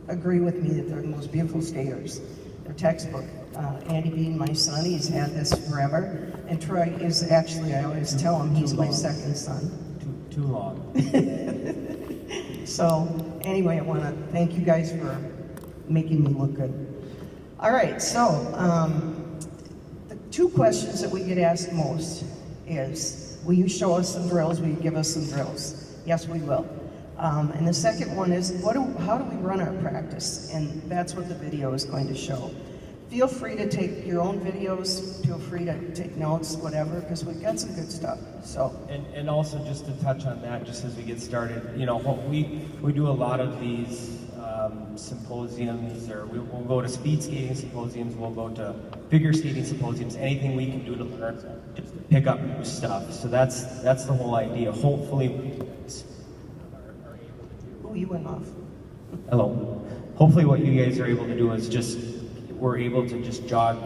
agree with me that they're the most beautiful skaters. They're textbook. Andy Bean, my son, he's had this forever. And Troy is actually, I always tell him, he's my second son. Too long. So, anyway, I want to thank you guys for making me look good. All right, so the two questions that we get asked most is, will you show us some drills? Will you give us some drills? Yes, we will. And the second one is, how do we run our practice? And that's what the video is going to show. Feel free to take your own videos, feel free to take notes, whatever, because we've got some good stuff. So. And also just to touch on that, just as we get started, you know, we do a lot of these symposiums, or we'll go to speed skating symposiums, we'll go to figure skating symposiums, anything we can do to learn, just to pick up new stuff. So that's the whole idea. Hopefully, Oh, you went off. Hello. Hopefully what you guys are able to do is just, we're able to just jog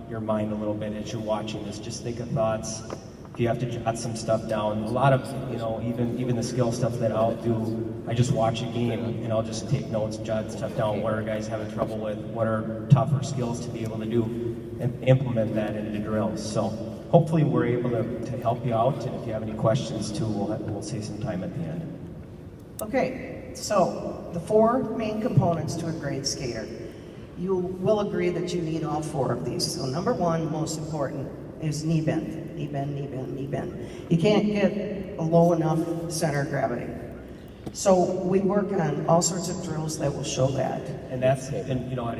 your mind a little bit as you're watching this. Just think of thoughts. If you have to jot some stuff down, a lot of, you know, even the skill stuff that I'll do, I just watch a game and I'll just take notes, jot stuff down. What are guys having trouble with? What are tougher skills to be able to do, and implement that into drills. So hopefully we're able to help you out, and if you have any questions too, we'll save some time at the end. Okay, so the four main components to a great skater. You will agree that you need all four of these. So number one, most important, is knee bend. Knee bend, knee bend, knee bend. You can't get a low enough center of gravity. So we work on all sorts of drills that will show that. And that's it. And you know,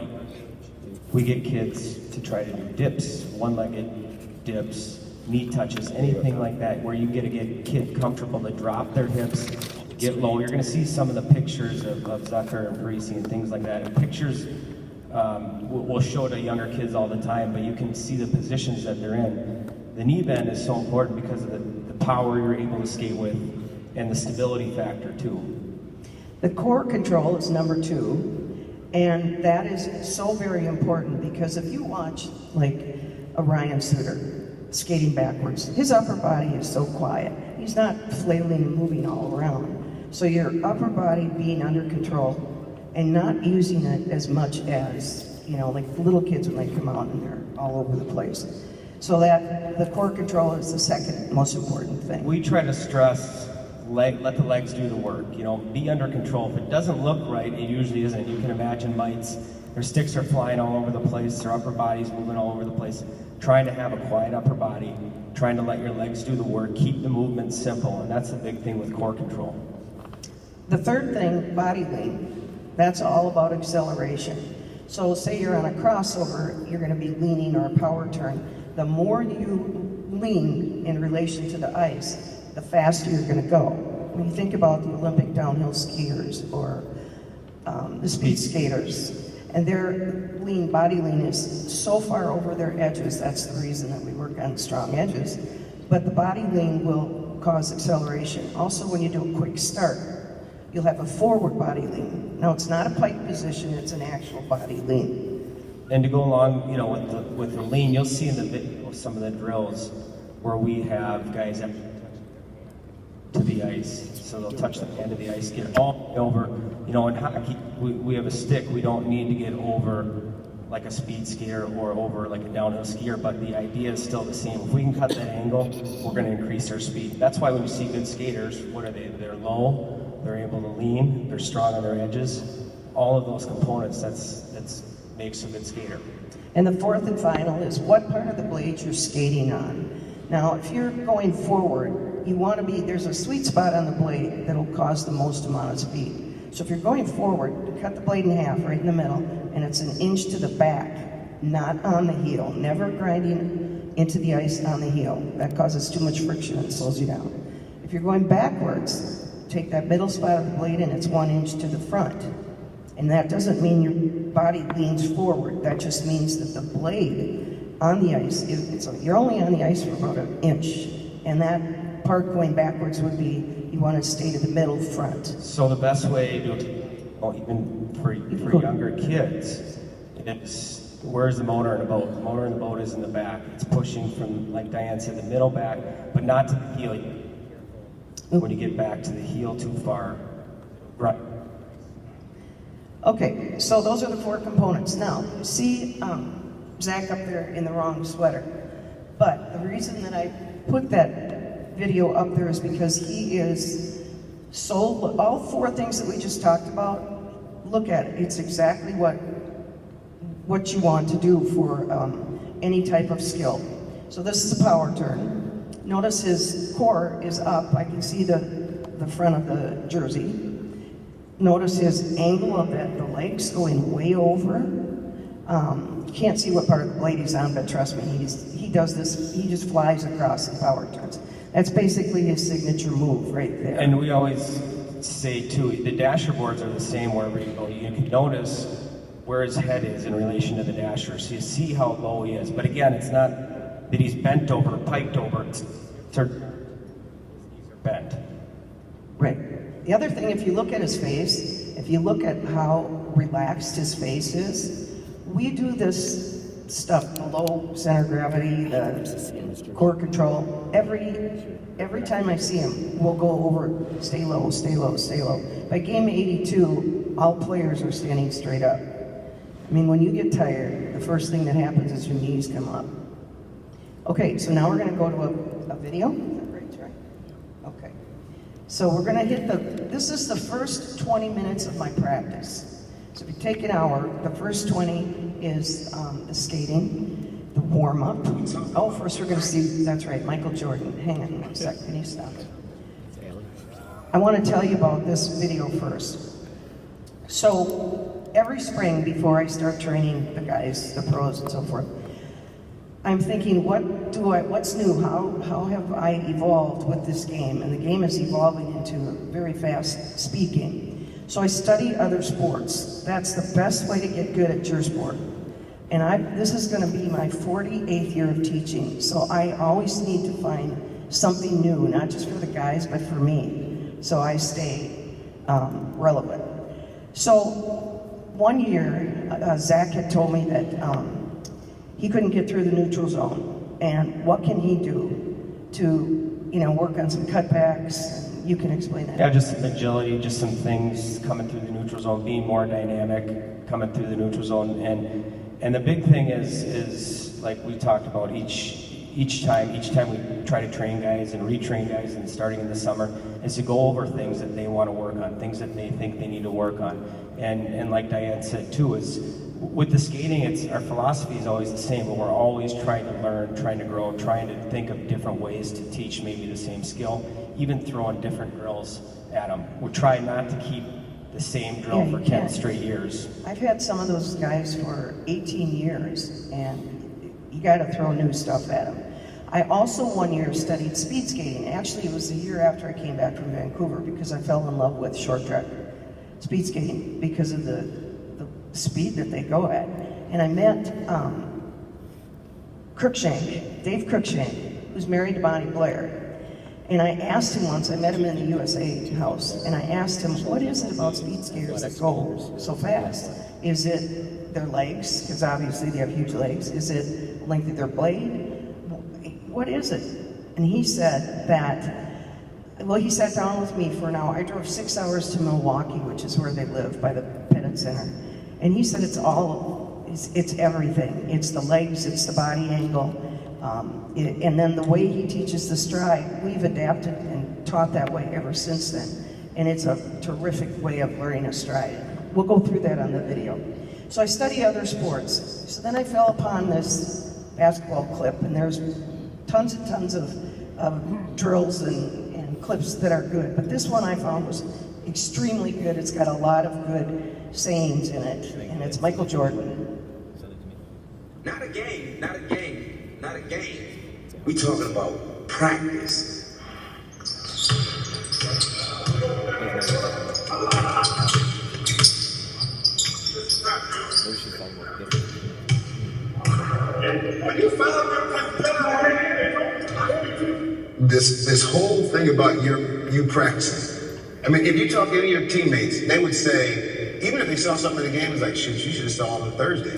we get kids to try to do dips, one-legged dips, knee touches, anything like that, where you get to get a kid comfortable to drop their hips, get low. You're going to see some of the pictures of Zucker and Parisi and things like that. And pictures we'll show to younger kids all the time, but you can see the positions that they're in. The knee bend is so important because of the power you're able to skate with and the stability factor too. The core control is number two, and that is so very important because if you watch like a Ryan Suter skating backwards, his upper body is so quiet. He's not flailing and moving all around. So your upper body being under control and not using it as much as, you know, like little kids when they come out and they're all over the place. So that the core control is the second most important thing. We try to stress, let the legs do the work, you know, be under control. If it doesn't look right, it usually isn't. You can imagine mites, their sticks are flying all over the place, their upper body's moving all over the place. Trying to have a quiet upper body, trying to let your legs do the work, keep the movement simple, and that's the big thing with core control. The third thing, body lean. That's all about acceleration. So say you're on a crossover, you're going to be leaning or a power turn. The more you lean in relation to the ice, the faster you're going to go. When you think about the Olympic downhill skiers or the speed skaters, and their body lean is so far over their edges, that's the reason that we work on strong edges, but the body lean will cause acceleration. Also, when you do a quick start, you'll have a forward body lean. Now, it's not a pike position, it's an actual body lean. And to go along, you know, with the lean, you'll see in the video some of the drills where we have guys that to the ice. So they'll touch the end of the ice, get all the way over. You know, in hockey, we have a stick. We don't need to get over like a speed skier or over like a downhill skier, but the idea is still the same. If we can cut that angle, we're going to increase our speed. That's why when you see good skaters, what are they? They're low, they're able to lean, they're strong on their edges. All of those components, that's makes a good skater. And the fourth and final is what part of the blade you're skating on. Now, if you're going forward, you want to be, there's a sweet spot on the blade that'll cause the most amount of speed. So if you're going forward, cut the blade in half right in the middle, and it's an inch to the back, not on the heel. Never grinding into the ice on the heel. That causes too much friction and slows you down. If you're going backwards, take that middle spot of the blade and it's 1 inch to the front. And that doesn't mean your body leans forward. That just means that the blade on the ice, you're only on the ice for about 1 inch. And that part going backwards would be, you want to stay to the middle front. So the best way to, well, even for younger kids, is where's the motor in the boat? The motor in the boat is in the back. It's pushing from, like Diane said, the middle back, but not to the heel. When you get back to the heel too far, right. Okay, so those are the 4 components. Now, see Zach up there in the wrong sweater. But the reason that I put that video up there is because he is so, all 4 things that we just talked about, look at it. It's exactly what you want to do for any type of skill. So this is a power turn. Notice his core is up. I can see the front of the jersey. Notice his angle of the legs going way over. Can't see what part of the blade he's on, but trust me, he does this, he just flies across the power turns. That's basically his signature move right there. And we always say too, the dasher boards are the same wherever you go. You can notice where his head is in relation to the dasher, so you see how low he is. But again, it's not that he's bent over, piked over, it's bent. Right. The other thing, if you look at his face, if you look at how relaxed his face is, we do this stuff, the low center of gravity, the core control, every time I see him, we'll go over, stay low, stay low, stay low. By game 82, all players are standing straight up. I mean, when you get tired, the first thing that happens is your knees come up. Okay, so now we're gonna go to a video. Is that right, Trey? Okay. So we're gonna hit this is the first 20 minutes of my practice. So if you take an hour, the first 20 is the skating, the warm-up. Oh, first we're gonna see, that's right, Michael Jordan. Hang on one sec, can you stop it? I wanna tell you about this video first. So every spring before I start training the guys, the pros and so forth, I'm thinking, what's new? How have I evolved with this game? And the game is evolving into a very fast speed game. So I study other sports. That's the best way to get good at your sport. And this is going to be my 48th year of teaching. So I always need to find something new, not just for the guys, but for me. So I stay relevant. So one year, Zach had told me that he couldn't get through the neutral zone. And what can he do to, work on some cutbacks? You can explain that. Yeah, just some agility, just some things coming through the neutral zone, being more dynamic, coming through the neutral zone. And the big thing is like we talked about each time we try to train guys and retrain guys, and starting in the summer, is to go over things that they want to work on, things that they think they need to work on. And like Diane said too, is with the skating, our philosophy is always the same, but we're always trying to learn, trying to grow, trying to think of different ways to teach maybe the same skill, even throwing different drills at them. We try not to keep the same drill for 10 straight years. I've had some of those guys for 18 years, and you got to throw new stuff at them. I also one year studied speed skating. Actually, it was the year after I came back from Vancouver, because I fell in love with short track speed skating because of the speed that they go at. And I met Dave Cruikshank, who's married to Bonnie Blair. And I asked him once, I met him in the USA house, and I asked him, what is it about speed skaters that go so fast? Is it their legs? Because obviously they have huge legs. Is it the length of their blade? What is it? And he said that, he sat down with me for an hour. I drove 6 hours to Milwaukee, which is where they live, by the Pettit Center. And he said it's everything. It's the legs, it's the body angle. And then the way he teaches the stride, we've adapted and taught that way ever since then. And it's a terrific way of learning a stride. We'll go through that on the video. So I study other sports. So then I fell upon this basketball clip, and there's tons and tons of drills and clips that are good. But this one I found was extremely good. It's got a lot of good sayings in it, and it's Michael Jordan. Not a game, not a game, not a game. We talking about practice. This whole thing about you practicing. I mean, if you talk to any of your teammates, they would say, even if they saw something in the game, it's like, shoot, you should have saw him on Thursday.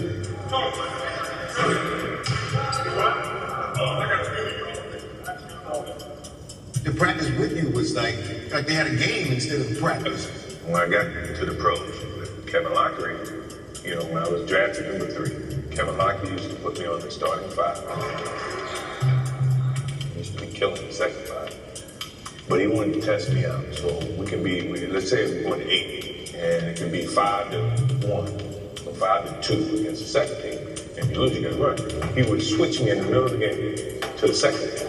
The practice with you was like they had a game instead of practice. When I got to the pros, Kevin Lockery, you know, when I was drafted number 3, Kevin Lockery used to put me on the starting 5. He used to be killing the second 5. But he wanted to test me out. So we can be, let's say we're going to 8, and it can be 5-1, or 5-2 against the second team. And if you lose, you got to run. He would switch me in the middle of the game to the second team.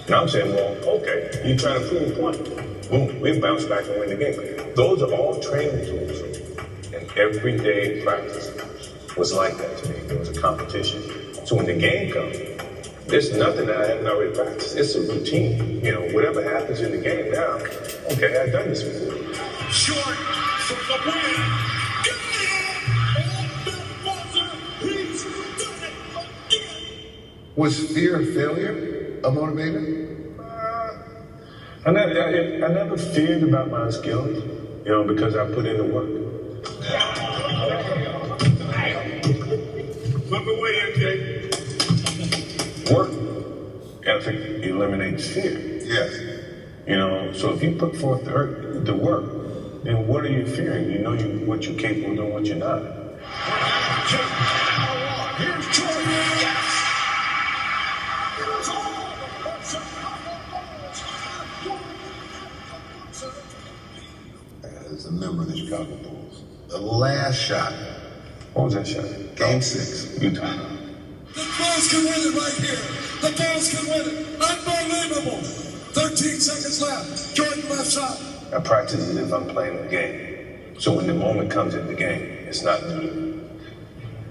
And I'm saying, well, okay, you're trying to prove a point. Boom, we bounce back and win the game. Those are all training tools. And every day practice was like that to me. It was a competition. So when the game comes, there's nothing that I haven't already practiced. It's a routine. You know, whatever happens in the game now, okay, I've done this before. Short from the win. He's done it again. Was fear of failure a motivator? I never feared about my skills, you know, because I put in the work. Look away, MJ. Work ethic eliminates fear. Yes. You know, so if you put forth the work, then what are you fearing? You know what you're capable of doing, what you're not. Here's Jordan. As a member of the Chicago Bulls, the last shot. What was that shot? Game 6. Utah. The Bulls can win it right here. The Bulls can win it. Unbelievable. 13 seconds left. Jordan left shot. I practice as if I'm playing the game. So when the moment comes in the game, it's not new to me.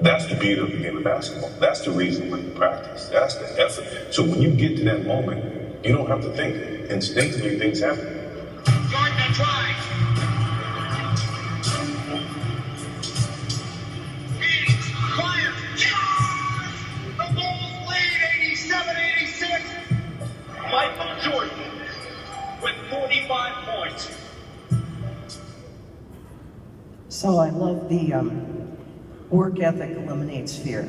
That's the beauty of the game of basketball. That's the reason why you practice. That's the effort. So when you get to that moment, you don't have to think. Instinctively, things happen. Jordan tries. The Bulls lead 87-86. Michael Jordan with 45 points. So I love the work ethic eliminates fear.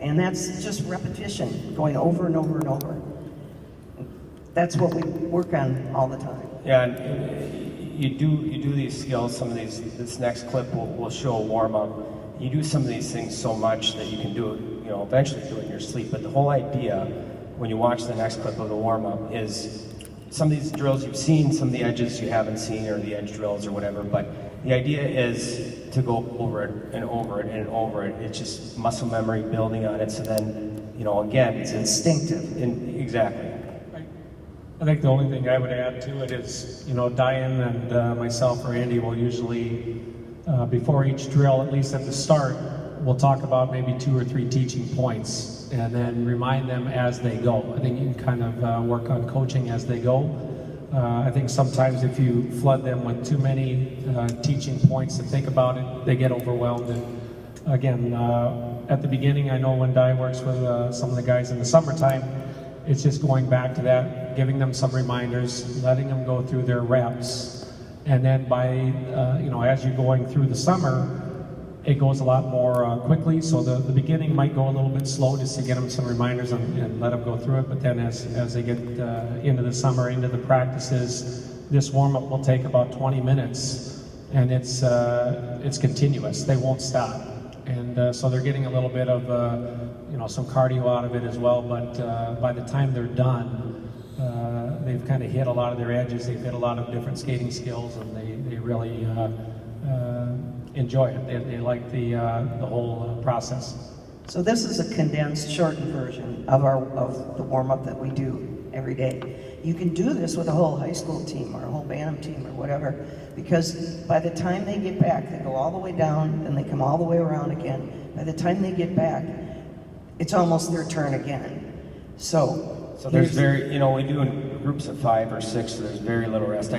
And that's just repetition, going over and over and over. That's what we work on all the time. Yeah, and you do these skills. Some of this next clip will show a warm up. You do some of these things so much that you can do it, you know, eventually do it in your sleep. But the whole idea, when you watch the next clip of the warm up, is some of these drills you've seen, some of the edges you haven't seen, or the edge drills or whatever. But the idea is to go over it and over it and over it. It's just muscle memory building on it. So then, you know, again, It's instinctive. Exactly. I think the only thing I would add to it is, you know, Diane and myself or Andy will usually, before each drill, at least at the start, we'll talk about maybe 2 or 3 teaching points and then remind them as they go. I think you can kind of work on coaching as they go. I think sometimes if you flood them with too many teaching points to think about it, they get overwhelmed. And again, at the beginning, I know when Di works with some of the guys in the summertime, it's just going back to that, giving them some reminders, letting them go through their reps. And then by, you know, as you're going through the summer, it goes a lot more quickly. So the beginning might go a little bit slow just to get them some reminders and let them go through it. But then as they get into the summer, into the practices, this warm-up will take about 20 minutes. And it's continuous. They won't stop. And so they're getting a little bit of, you know, some cardio out of it as well. But by the time they're done, they've kind of hit a lot of their edges. They've hit a lot of different skating skills, and they really enjoy it. They like the whole process. So this is a condensed, shortened version of the warm-up that we do every day. You can do this with a whole high school team or a whole band team or whatever, because by the time they get back, they go all the way down, then they come all the way around again. By the time they get back, it's almost their turn again. So there's very, you know, we do in groups of 5 or 6, so there's very little rest.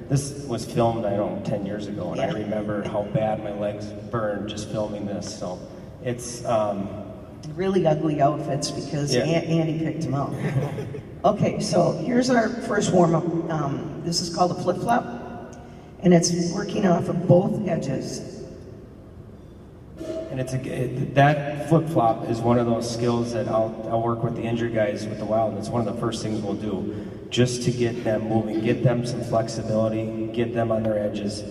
This was filmed, I don't know, 10 years ago, and I remember how bad my legs burned just filming this. So it's really ugly outfits because Andy picked them out. Okay, so here's our first warm-up. This is called a flip-flop, and it's working off of both edges. And that flip-flop is one of those skills that I'll work with the injured guys with the Wild, and it's one of the first things we'll do, just to get them moving, get them some flexibility, get them on their edges.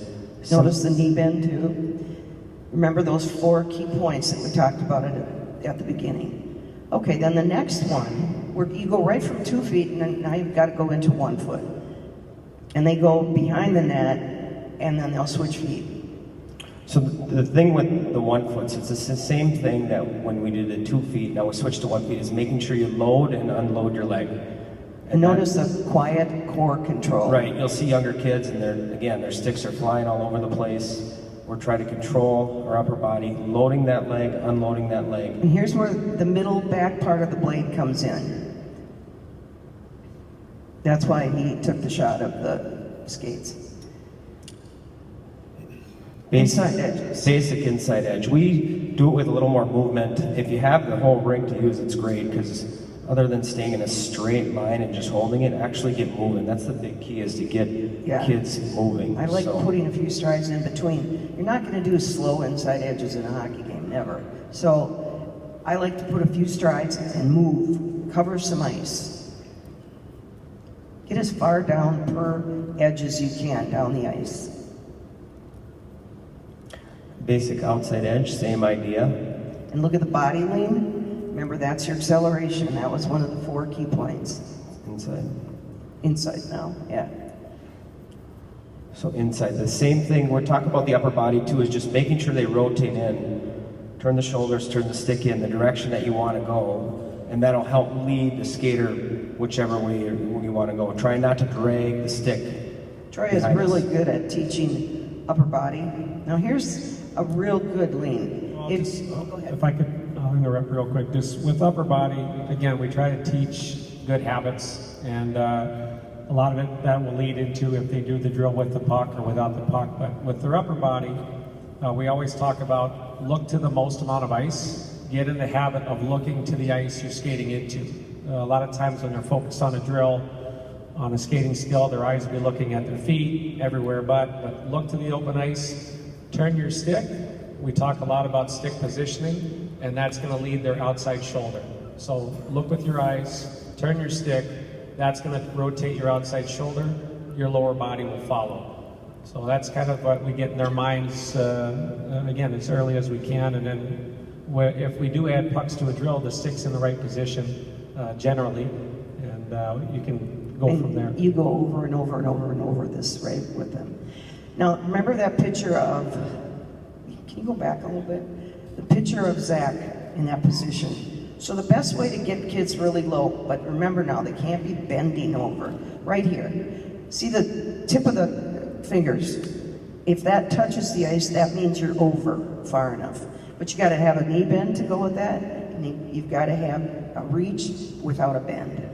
Notice the knee bend too. Remember those 4 key points that we talked about at the beginning. Okay, then the next one, where you go right from 2 feet, and then now you've got to go into 1 foot. And they go behind the net, and then they'll switch feet. So the thing with the 1 foot, it's the same thing that when we did the 2 feet, now we switch to 1 feet, is making sure you load and unload your leg. And notice the quiet core control. Right, you'll see younger kids and their sticks are flying all over the place. We're trying to control our upper body, loading that leg, unloading that leg. And here's where the middle back part of the blade comes in. That's why he took the shot of the skates. Inside edges. Basic inside edge. We do it with a little more movement. If you have the whole ring to use, it's great, because other than staying in a straight line and just holding it, actually get moving. That's the big key, is to get kids moving. I like putting a few strides in between. You're not going to do slow inside edges in a hockey game, never. So I like to put a few strides and move, cover some ice. Get as far down per edge as you can down the ice. Basic outside edge, same idea. And look at the body lean. Remember, that's your acceleration. That was one of the 4 key points. Inside. Inside now, yeah. So inside, the same thing, we're talking about the upper body too, is just making sure they rotate in. Turn the shoulders, turn the stick in the direction that you want to go, and that'll help lead the skater whichever way you want to go. Try not to drag the stick. Troy is really good at teaching upper body. Now here's a real good lean. Well, if I could interrupt real quick, just with upper body, again, we try to teach good habits, and a lot of it that will lead into if they do the drill with the puck or without the puck. But with their upper body, we always talk about look to the most amount of ice. Get in the habit of looking to the ice you're skating into. A lot of times when they're focused on a drill, on a skating skill, their eyes will be looking at their feet, everywhere but look to the open ice, turn your stick. We talk a lot about stick positioning, and that's going to lead their outside shoulder. So look with your eyes, turn your stick, that's going to rotate your outside shoulder, your lower body will follow. So that's kind of what we get in their minds, again, as early as we can, and then if we do add pucks to a drill, the stick's in the right position, generally, and you can go from there. You go over and over and over and over this, right, with them. Now, remember that picture of, can you go back a little bit? The picture of Zach in that position. So the best way to get kids really low, but remember now, they can't be bending over. Right here. See the tip of the fingers? If that touches the ice, that means you're over far enough. But you got to have a knee bend to go with that, and you've got to have a reach without a bend.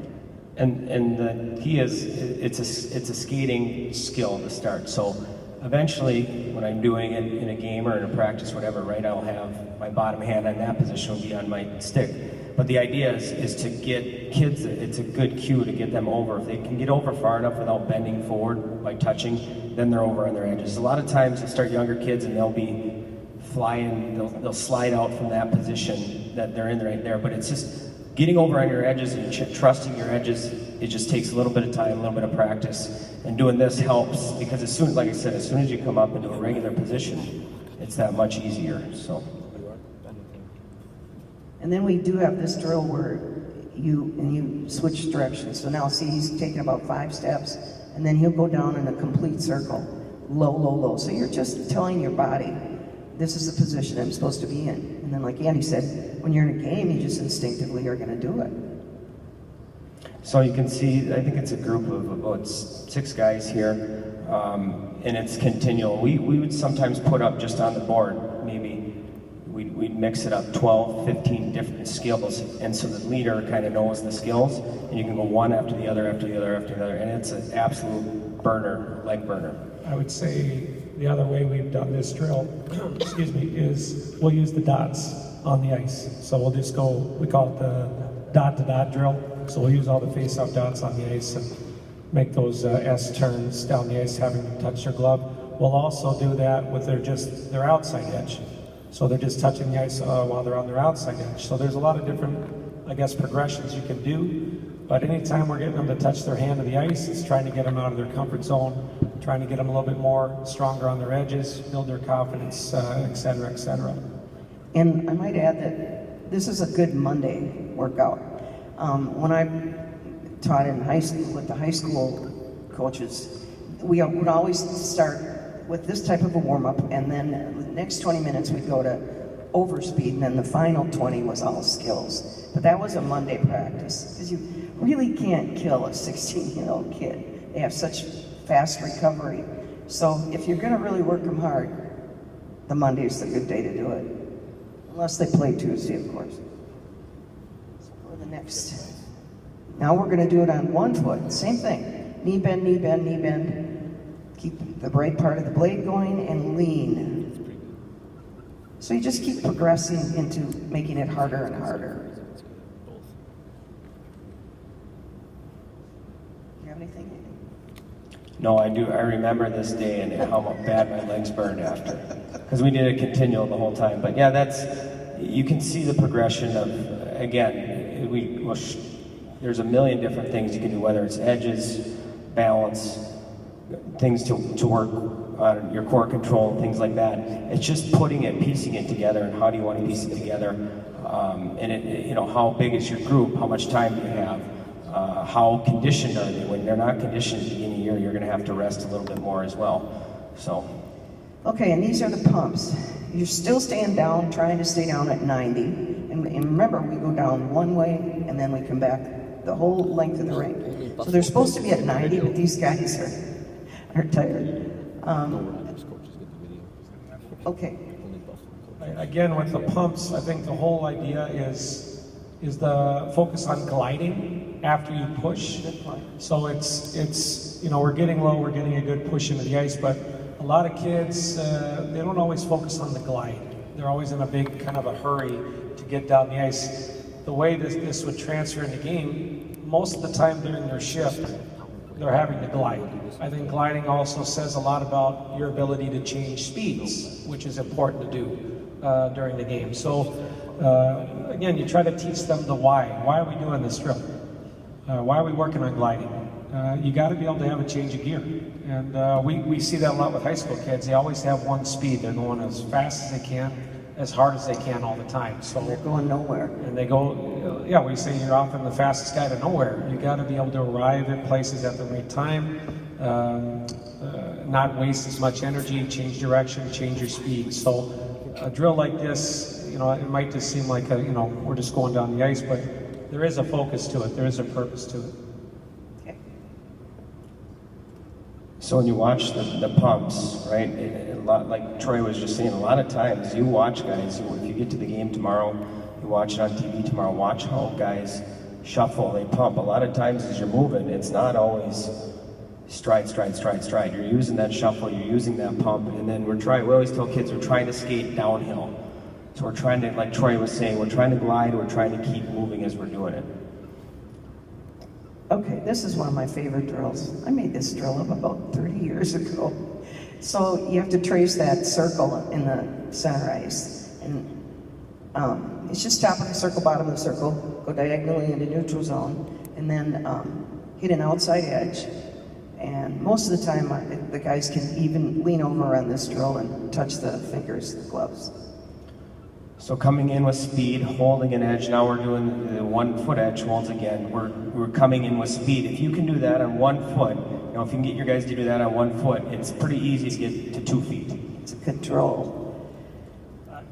And the key is, it's a skating skill to start. So eventually, when I'm doing it in a game or in a practice, whatever, right, I'll have my bottom hand on that position will be on my stick. But the idea is to get kids, it's a good cue to get them over. If they can get over far enough without bending forward by touching, then they're over on their edges. A lot of times, you'll start younger kids and they'll be flying, they'll slide out from that position that they're in right there. But it's just getting over on your edges and trusting your edges. It just takes a little bit of time, a little bit of practice. And doing this helps, because as soon, like I said, as soon as you come up into a regular position, it's that much easier. So. And then we do have this drill where you switch directions. So now see, he's taking about 5 steps, and then he'll go down in a complete circle, low, low, low. So you're just telling your body, this is the position I'm supposed to be in. And then like Andy said, when you're in a game, you just instinctively are going to do it. So you can see, I think it's a group of about 6 guys here, and it's continual. We would sometimes put up just on the board, maybe we'd mix it up 12, 15 different skills, and so the leader kind of knows the skills, and you can go one after the other, after the other, after the other, and it's an absolute burner, leg burner. I would say the other way we've done this drill, excuse me, is we'll use the dots on the ice. So we'll just go, we call it the dot-to-dot drill. So we'll use all the face-off dots on the ice and make those S turns down the ice, having them touch their glove. We'll also do that with their outside edge. So they're just touching the ice while they're on their outside edge. So there's a lot of different, I guess, progressions you can do. But anytime we're getting them to touch their hand to the ice, it's trying to get them out of their comfort zone, trying to get them a little bit more stronger on their edges, build their confidence, et cetera, et cetera. And I might add that this is a good Monday workout. When I taught in high school with the high school coaches, we would always start with this type of a warm-up, and then the next 20 minutes we'd go to overspeed, and then the final 20 was all skills. But that was a Monday practice, because you really can't kill a 16-year-old kid. They have such fast recovery. So if you're going to really work them hard, the Monday is the good day to do it. Unless they play Tuesday, of course. So go to the next. Now we're going to do it on one foot. Same thing. Knee bend, knee bend, knee bend. Keep the right part of the blade going and lean. So you just keep progressing into making it harder and harder. Do you have anything? No, I do. I remember this day and how bad my legs burned after, because we did it continual the whole time. But yeah, you can see the progression of, again, there's a million different things you can do, whether it's edges, balance, things to work on your core control, things like that. It's just putting it, piecing it together, and how do you want to piece it together? And how big is your group? How much time do you have? How conditioned are they? When they're not conditioned at the beginning of the year, you're going to have to rest a little bit more as well. So. Okay, and these are the pumps. You're still staying down, trying to stay down at 90. And remember, we go down one way, and then we come back the whole length of the rink. So they're supposed to be at 90, but these guys are tired. Okay. Again, with the pumps, I think the whole idea is the focus on gliding after you push. So it's we're getting low, we're getting a good push into the ice, but a lot of kids, they don't always focus on the glide. They're always in a big kind of a hurry to get down the ice. The way this would transfer in the game, most of the time during their shift, they're having to glide. I think gliding also says a lot about your ability to change speeds, which is important to do during the game. So again, you try to teach them the why. Why are we doing this drill? Why are we working on gliding? You got to be able to have a change of gear. And we see that a lot with high school kids. They always have one speed. They're going as fast as they can, as hard as they can all the time. So they're going nowhere. And they go, we say you're often the fastest guy to nowhere. You got to be able to arrive at places at the right time, not waste as much energy, change direction, change your speed. So a drill like this, it might just seem like we're just going down the ice, but there is a focus to it. There is a purpose to it. Okay. So when you watch the pumps, right, a lot, like Troy was just saying, a lot of times you watch guys, if you get to the game tomorrow, you watch it on TV tomorrow, watch how guys shuffle, they pump. A lot of times as you're moving, it's not always stride, stride, stride, stride. You're using that shuffle, you're using that pump, and then we always tell kids we're trying to skate downhill. So we're trying to, like Troy was saying, we're trying to glide, we're trying to keep moving as we're doing it. Okay, this is one of my favorite drills. I made this drill up about 30 years ago. So you have to trace that circle in the center ice. And it's just top of the circle, bottom of the circle, go diagonally into neutral zone, and then hit an outside edge. And most of the time, the guys can even lean over on this drill and touch the fingers, the gloves. So coming in with speed, holding an edge. Now we're doing the 1 foot edge holds again. We're coming in with speed. If you can do that on 1 foot, if you can get your guys to do that on 1 foot, it's pretty easy to get to 2 feet. It's a control.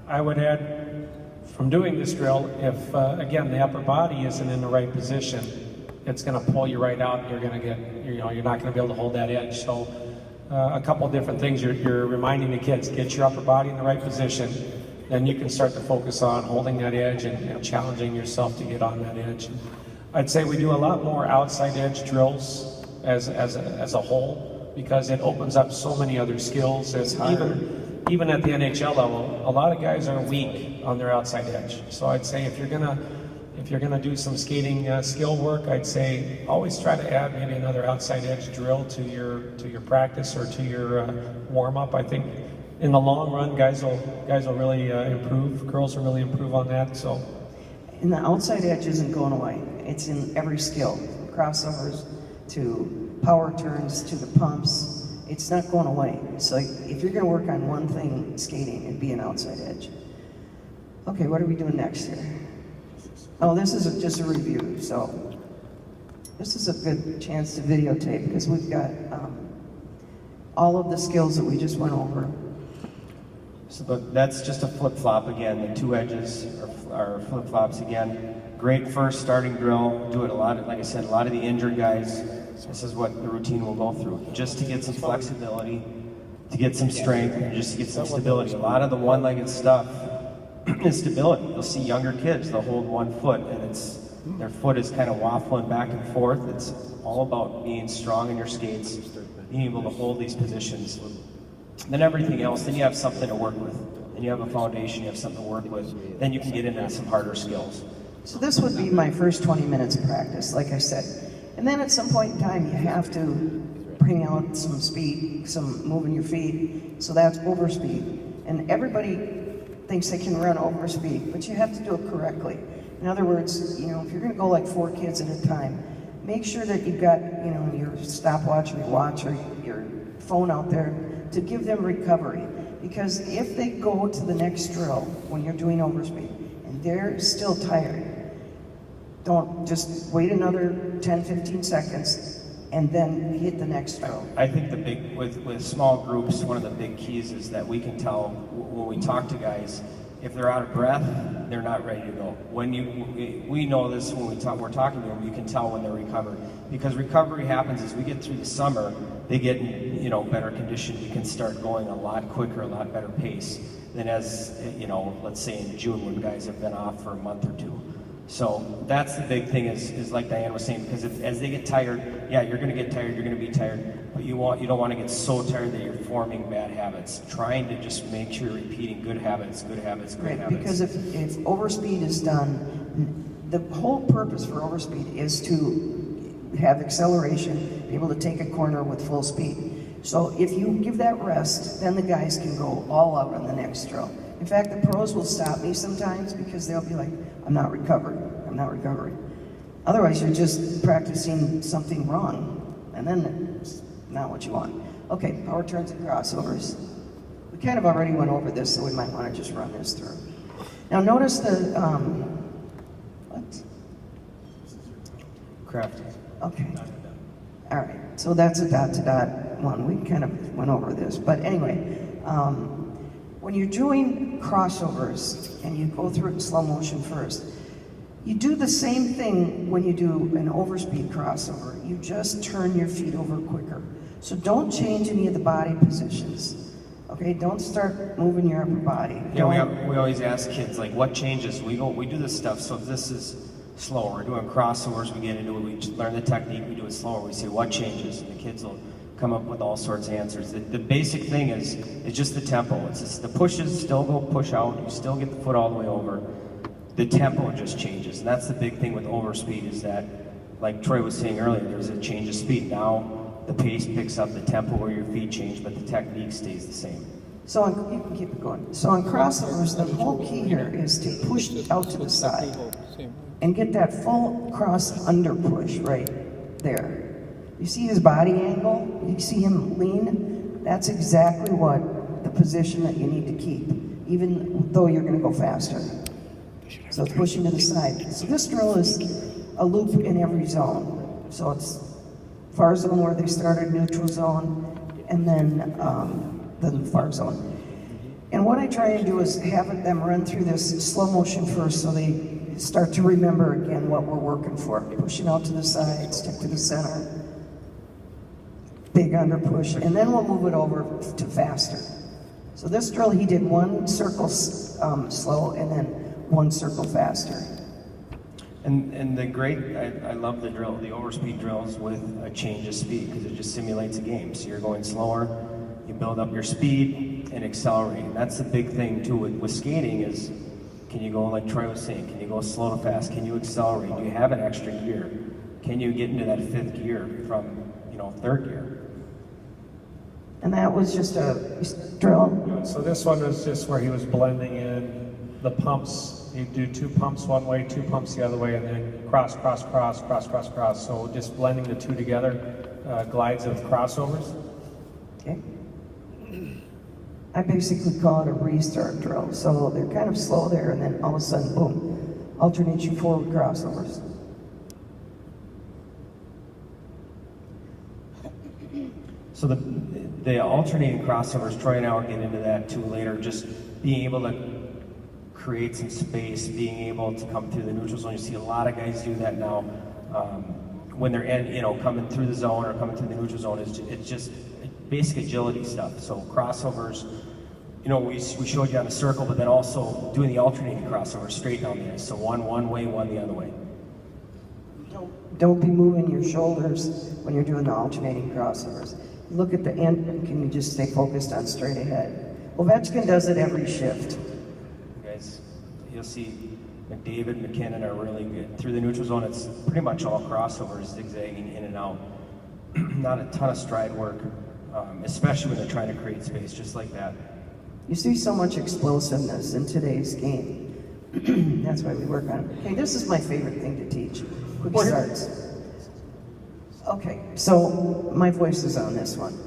I would add, from doing this drill, if again the upper body isn't in the right position, it's going to pull you right out. And you're going to get, you're not going to be able to hold that edge. So a couple different things you're reminding the kids: get your upper body in the right position. Then you can start to focus on holding that edge and challenging yourself to get on that edge. I'd say we do a lot more outside edge drills as a whole, because it opens up so many other skills. Even at the NHL level, a lot of guys are weak on their outside edge. So I'd say if you're gonna do some skating skill work, I'd say always try to add maybe another outside edge drill to your practice or to your warm up. I think in the long run, guys will really improve. Girls will really improve on that. So, And the outside edge isn't going away. It's in every skill, from crossovers to power turns to the pumps. It's not going away. So if you're going to work on one thing skating, it'd be an outside edge. Okay, what are we doing next here? Oh, this is just a review. So this is a good chance to videotape because we've got all of the skills that we just went over. So that's just a flip-flop again. The two edges are flip-flops again. Great first starting drill. Do it a lot, like I said, a lot of the injured guys, this is what the routine will go through. Just to get some flexibility, to get some strength, and just to get some stability. A lot of the one-legged stuff is stability. You'll see younger kids, they'll hold one foot, and their foot is kind of waffling back and forth. It's all about being strong in your skates, being able to hold these positions. Then everything else, then you have something to work with. Then you have a foundation, you have something to work with. Then you can get into some harder skills. So this would be my first 20 minutes of practice, like I said. And then at some point in time, you have to bring out some speed, some moving your feet. So that's overspeed. And everybody thinks they can run overspeed, but you have to do it correctly. In other words, you know, if you're going to go like 4 kids at a time, make sure that you've got, you know, your stopwatch or your watch or your phone out there to give them recovery. Because if they go to the next drill when you're doing overspeed and they're still tired, don't just wait another 10, 15 seconds and then hit the next drill. I think the big, with small groups, one of the big keys is that we can tell when we talk to guys, if they're out of breath, they're not ready to go. When we know this when we're talking to them, you can tell when they're recovered. Because recovery happens as we get through the summer, they get in, you know, better condition. We can start going a lot quicker, a lot better pace than as, you know, let's say in June when guys have been off for a month or two. So that's the big thing is like Diane was saying, because as they get tired, yeah, you're going to get tired, you're going to be tired, but you don't want to get so tired that you're forming bad habits. Trying to just make sure you're repeating good habits, good habits, good right, habits. Because if overspeed is done, the whole purpose for overspeed is to have acceleration, be able to take a corner with full speed. So if you give that rest, then the guys can go all out on the next drill. In fact, the pros will stop me sometimes because they'll be like, I'm not recovering. Otherwise, you're just practicing something wrong, and then it's not what you want. Okay, power turns and crossovers. We kind of already went over this, so we might want to just run this through. Now notice the, what? Craft. Okay. All right, so that's a dot-to-dot one. We kind of went over this, but anyway, when you're doing crossovers and you go through it in slow motion first, you do the same thing when you do an overspeed crossover. You just turn your feet over quicker. So don't change any of the body positions. Okay, don't start moving your upper body. Yeah, we always ask kids, like, what changes? We do this stuff, so if this is slower, we're doing crossovers, we get into it, we learn the technique, we do it slower, we say, what changes? And the kids will come up with all sorts of answers. The basic thing is just the tempo. It's just the pushes still go push out, you still get the foot all the way over. The tempo just changes, and that's the big thing with overspeed is that, like Troy was saying earlier, there's a change of speed. Now the pace picks up, the tempo where your feet change, but the technique stays the same. So you can keep it going. So on crossovers, the whole key here is to push out to the side and get that full cross under push right there. You see his body angle? You see him lean? That's exactly what the position that you need to keep, even though you're going to go faster. So it's pushing to the side. So this drill is a loop in every zone. So it's far zone where they started, neutral zone, and then the far zone. And what I try and do is have them run through this slow motion first so they start to remember again what we're working for. Pushing out to the side, stick to the center, big under push, and then we'll move it over to faster. So this drill, he did one circle slow and then one circle faster. And the great, I love the drill, the overspeed drills with a change of speed because it just simulates a game. So you're going slower, you build up your speed and accelerate. And that's the big thing too with skating is, can you go, like Troy was saying, can you go slow to fast? Can you accelerate? Do you have an extra gear? Can you get into that 5th gear from, 3rd gear? And that was just a drill? So this one was just where he was blending in the pumps, you do 2 pumps one way, 2 pumps the other way, and then cross, cross, cross, cross, cross, cross. So just blending the two together, glides of crossovers. Okay. I basically call it a restart drill. So they're kind of slow there, and then all of a sudden, boom, alternate you forward crossovers. So the alternating crossovers, Troy and I will get into that too later, just being able to create some space, being able to come through the neutral zone. You see a lot of guys do that now when they're coming through the zone or coming through the neutral zone. It's just basic agility stuff. So crossovers, we showed you on the circle, but then also doing the alternating crossovers straight down the ice. So one way, one the other way. Don't be moving your shoulders when you're doing the alternating crossovers. Look at the end, and can you just stay focused on straight ahead? Ovechkin does it every shift. Guys, you'll see McDavid, McKinnon are really good. Through the neutral zone, it's pretty much all crossovers, zigzagging in and out. Not a ton of stride work, especially when they're trying to create space, just like that. You see so much explosiveness in today's game. That's why we work on it. Okay, this is my favorite thing to teach. Quick starts. Okay, so my voice is on this one.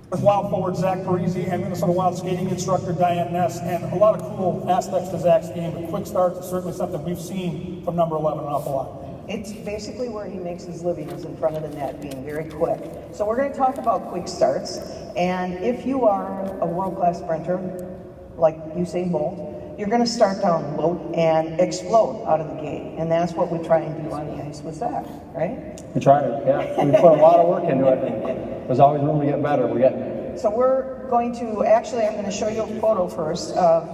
With Wild forward Zach Parisi and Minnesota Wild skating instructor Diane Ness, and a lot of cool aspects to Zach's game, but quick starts is certainly something we've seen from number 11 an awful lot. It's basically where he makes his living, is in front of the net, being very quick. So we're going to talk about quick starts, and if you are a world-class sprinter, like Usain Bolt, you're going to start down low and explode out of the gate, and that's what we try and do on the ice with Zach, right? We try to, yeah. We put a lot of work into it, and there's always room to get better. We're getting there. So we're going to, actually, I'm going to show you a photo first of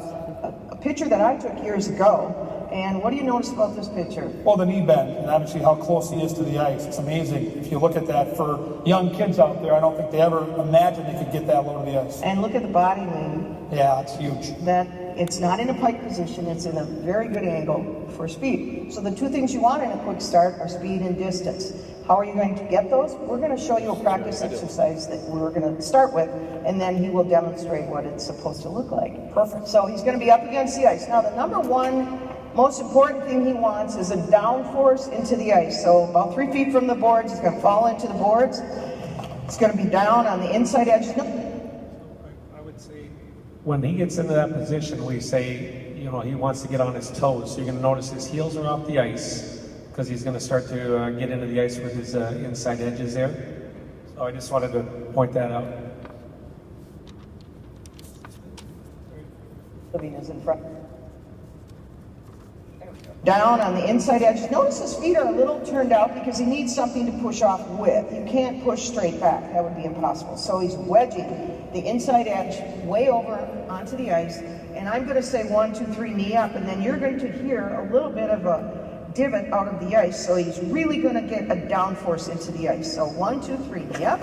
a picture that I took years ago. And what do you notice about this picture? Well, the knee bend, and obviously how close he is to the ice. It's amazing. If you look at that, for young kids out there, I don't think they ever imagined they could get that low to the ice. And look at the body lean. Yeah, it's huge. That it's not in a pike position, it's in a very good angle for speed. So the two things you want in a quick start are speed and distance. How are you going to get those? We're going to show you a practice exercise that we're going to start with, and then he will demonstrate what it's supposed to look like. Perfect. So he's going to be up against the ice. Now the number one most important thing he wants is a downforce into the ice. So about 3 feet from the boards, he's going to fall into the boards. It's going to be down on the inside edge. I would say when he gets into that position, we say, he wants to get on his toes. So you're going to notice his heels are off the ice because he's going to start to get into the ice with his inside edges there. So I just wanted to point that out. Living is in front. Down on the inside edge. Notice his feet are a little turned out because he needs something to push off with. You can't push straight back. That would be impossible. So he's wedging the inside edge way over onto the ice. And I'm going to say 1, 2, 3, knee up. And then you're going to hear a little bit of a divot out of the ice. So he's really going to get a downforce into the ice. So 1, 2, 3, knee up.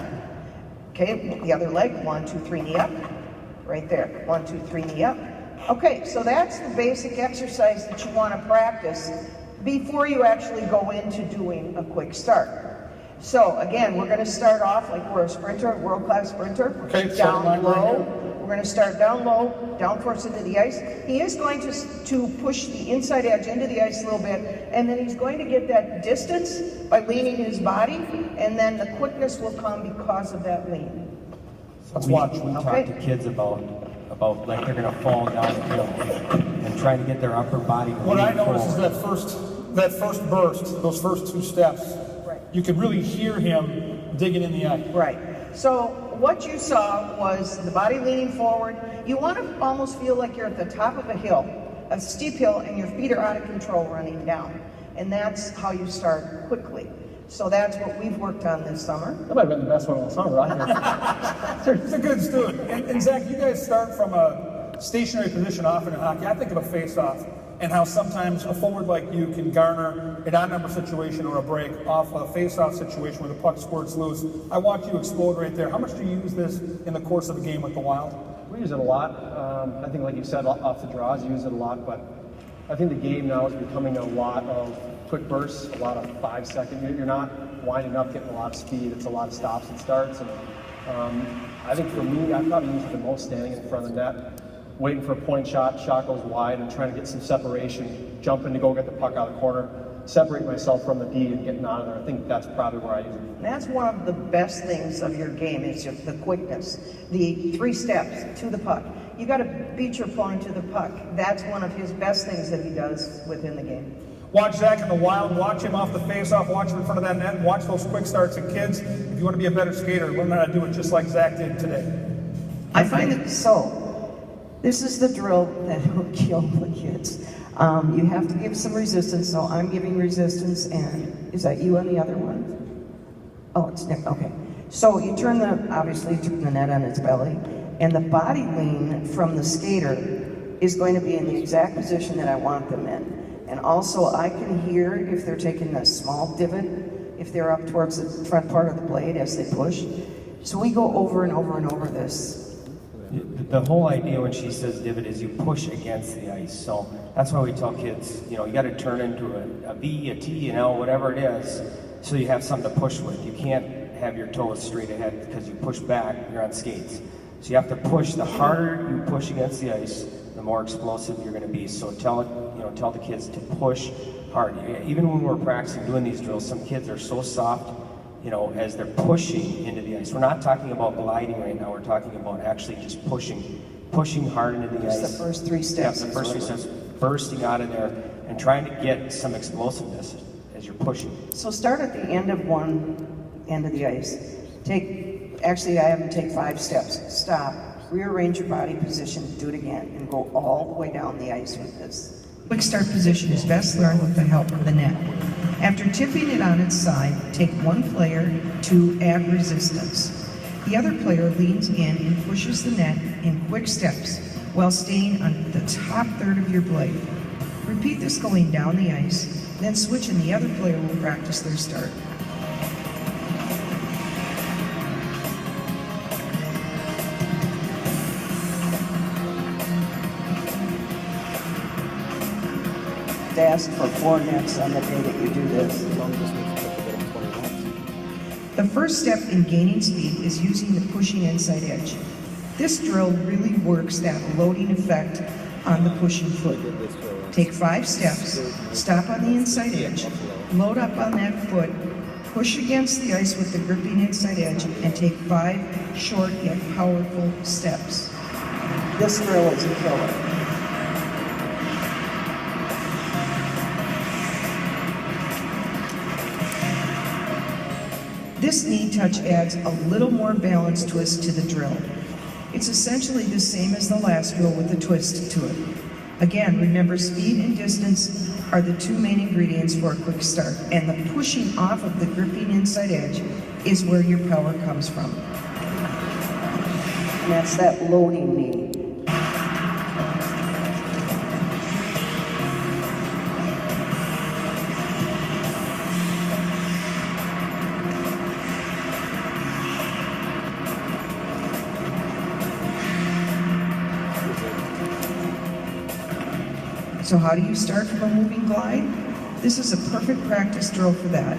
Okay, the other leg. 1, 2, 3, knee up. Right there. 1, 2, 3, knee up. Okay, so that's the basic exercise that you want to practice before you actually go into doing a quick start. So again, we're going to start off like we're a sprinter, a world-class sprinter. Okay, down low. Right, we're going to start down low, down force into the ice. He is going to push the inside edge into the ice a little bit, and then he's going to get that distance by leaning his body, and then the quickness will come because of that lean. Let's watch. We talk to kids about like they're going to fall down the hill and trying to get their upper body. What I noticed is that first burst, those first 2 steps, Right. You could really hear him digging in the ice. Right. So what you saw was the body leaning forward. You want to almost feel like you're at the top of a hill, a steep hill, and your feet are out of control running down. And that's how you start quickly. So that's what we've worked on this summer. That might have been the best one all summer, right? It's a good student. And Zach, you guys start from a stationary position often in hockey. I think of a face-off and how sometimes a forward like you can garner an odd number situation or a break off a face-off situation where the puck squirts loose. I watch you explode right there. How much do you use this in the course of a game with the Wild? We use it a lot. I think, like you said, off the draws, you use it a lot, but I think the game now is becoming a lot of quick bursts, a lot of 5-second. You're not winding up, getting a lot of speed. It's a lot of stops and starts. And I think for me, I probably use it the most standing in front of the net. waiting for a point shot goes wide, and trying to get some separation, jumping to go get the puck out of the corner, separate myself from the D and getting out of there. I think that's probably where I use it. That's one of the best things of your game is just the quickness, the 3 steps to the puck. You got to beat your opponent to the puck. That's one of his best things that he does within the game. Watch Zach in the wild, watch him off the face-off, watch him in front of that net, watch those quick starts. And kids, if you want to be a better skater, learn how to do it just like Zach did today. I find it so. This is the drill that will kill the kids. You have to give some resistance, so I'm giving resistance, and is that you on the other one? Oh, it's Nick, okay. So you obviously turn the net on its belly, and the body lean from the skater is going to be in the exact position that I want them in. And also I can hear if they're taking a small divot, if they're up towards the front part of the blade as they push. So we go over and over and over this. The whole idea when she says divot is you push against the ice. So that's why we tell kids, you got to turn into a V, a T, an L, whatever it is, so you have something to push with. You can't have your toes straight ahead because you push back, you're on skates. So you have to push. The harder you push against the ice, the more explosive you're going to be. So tell the kids to push hard. Even when we're practicing doing these drills, some kids are so soft, as they're pushing into the ice. We're not talking about gliding right now. We're talking about actually just pushing hard into the ice. Just the first 3 steps. Yeah, the first 3 steps, bursting out of there and trying to get some explosiveness as you're pushing. So start at the end of one end of the ice. Actually I have them take 5 steps. Stop, rearrange your body position, do it again, and go all the way down the ice with this. Quick start position is best learned with the help of the net. After tipping it on its side, take one player to add resistance. The other player leans in and pushes the net in quick steps while staying on the top third of your blade. Repeat this going down the ice, then switch and the other player will practice their start. Ask for 4 nets on the day that you do this. The first step in gaining speed is using the pushing inside edge. This drill really works that loading effect on the pushing foot. Take 5 steps, stop on the inside edge, load up on that foot, push against the ice with the gripping inside edge, and take 5 short yet powerful steps. This drill is a killer. This knee touch adds a little more balance twist to the drill. It's essentially the same as the last drill with a twist to it. Again, remember speed and distance are the 2 main ingredients for a quick start, and the pushing off of the gripping inside edge is where your power comes from. And that's that loading knee. So how do you start from a moving glide? This is a perfect practice drill for that.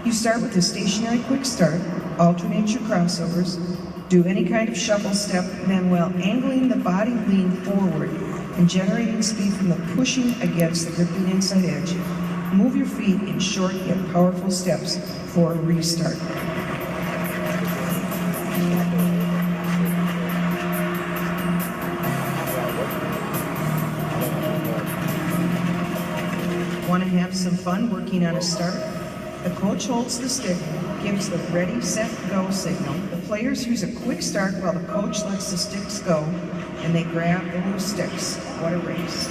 You start with a stationary quick start, alternate your crossovers, do any kind of shuffle step, then while angling the body lean forward and generating speed from the pushing against the gripping inside edge, move your feet in short yet powerful steps for a restart. Want to have some fun working on a start? The coach holds the stick, gives the ready, set, go signal. The players use a quick start while the coach lets the sticks go, and they grab the loose sticks. What a race.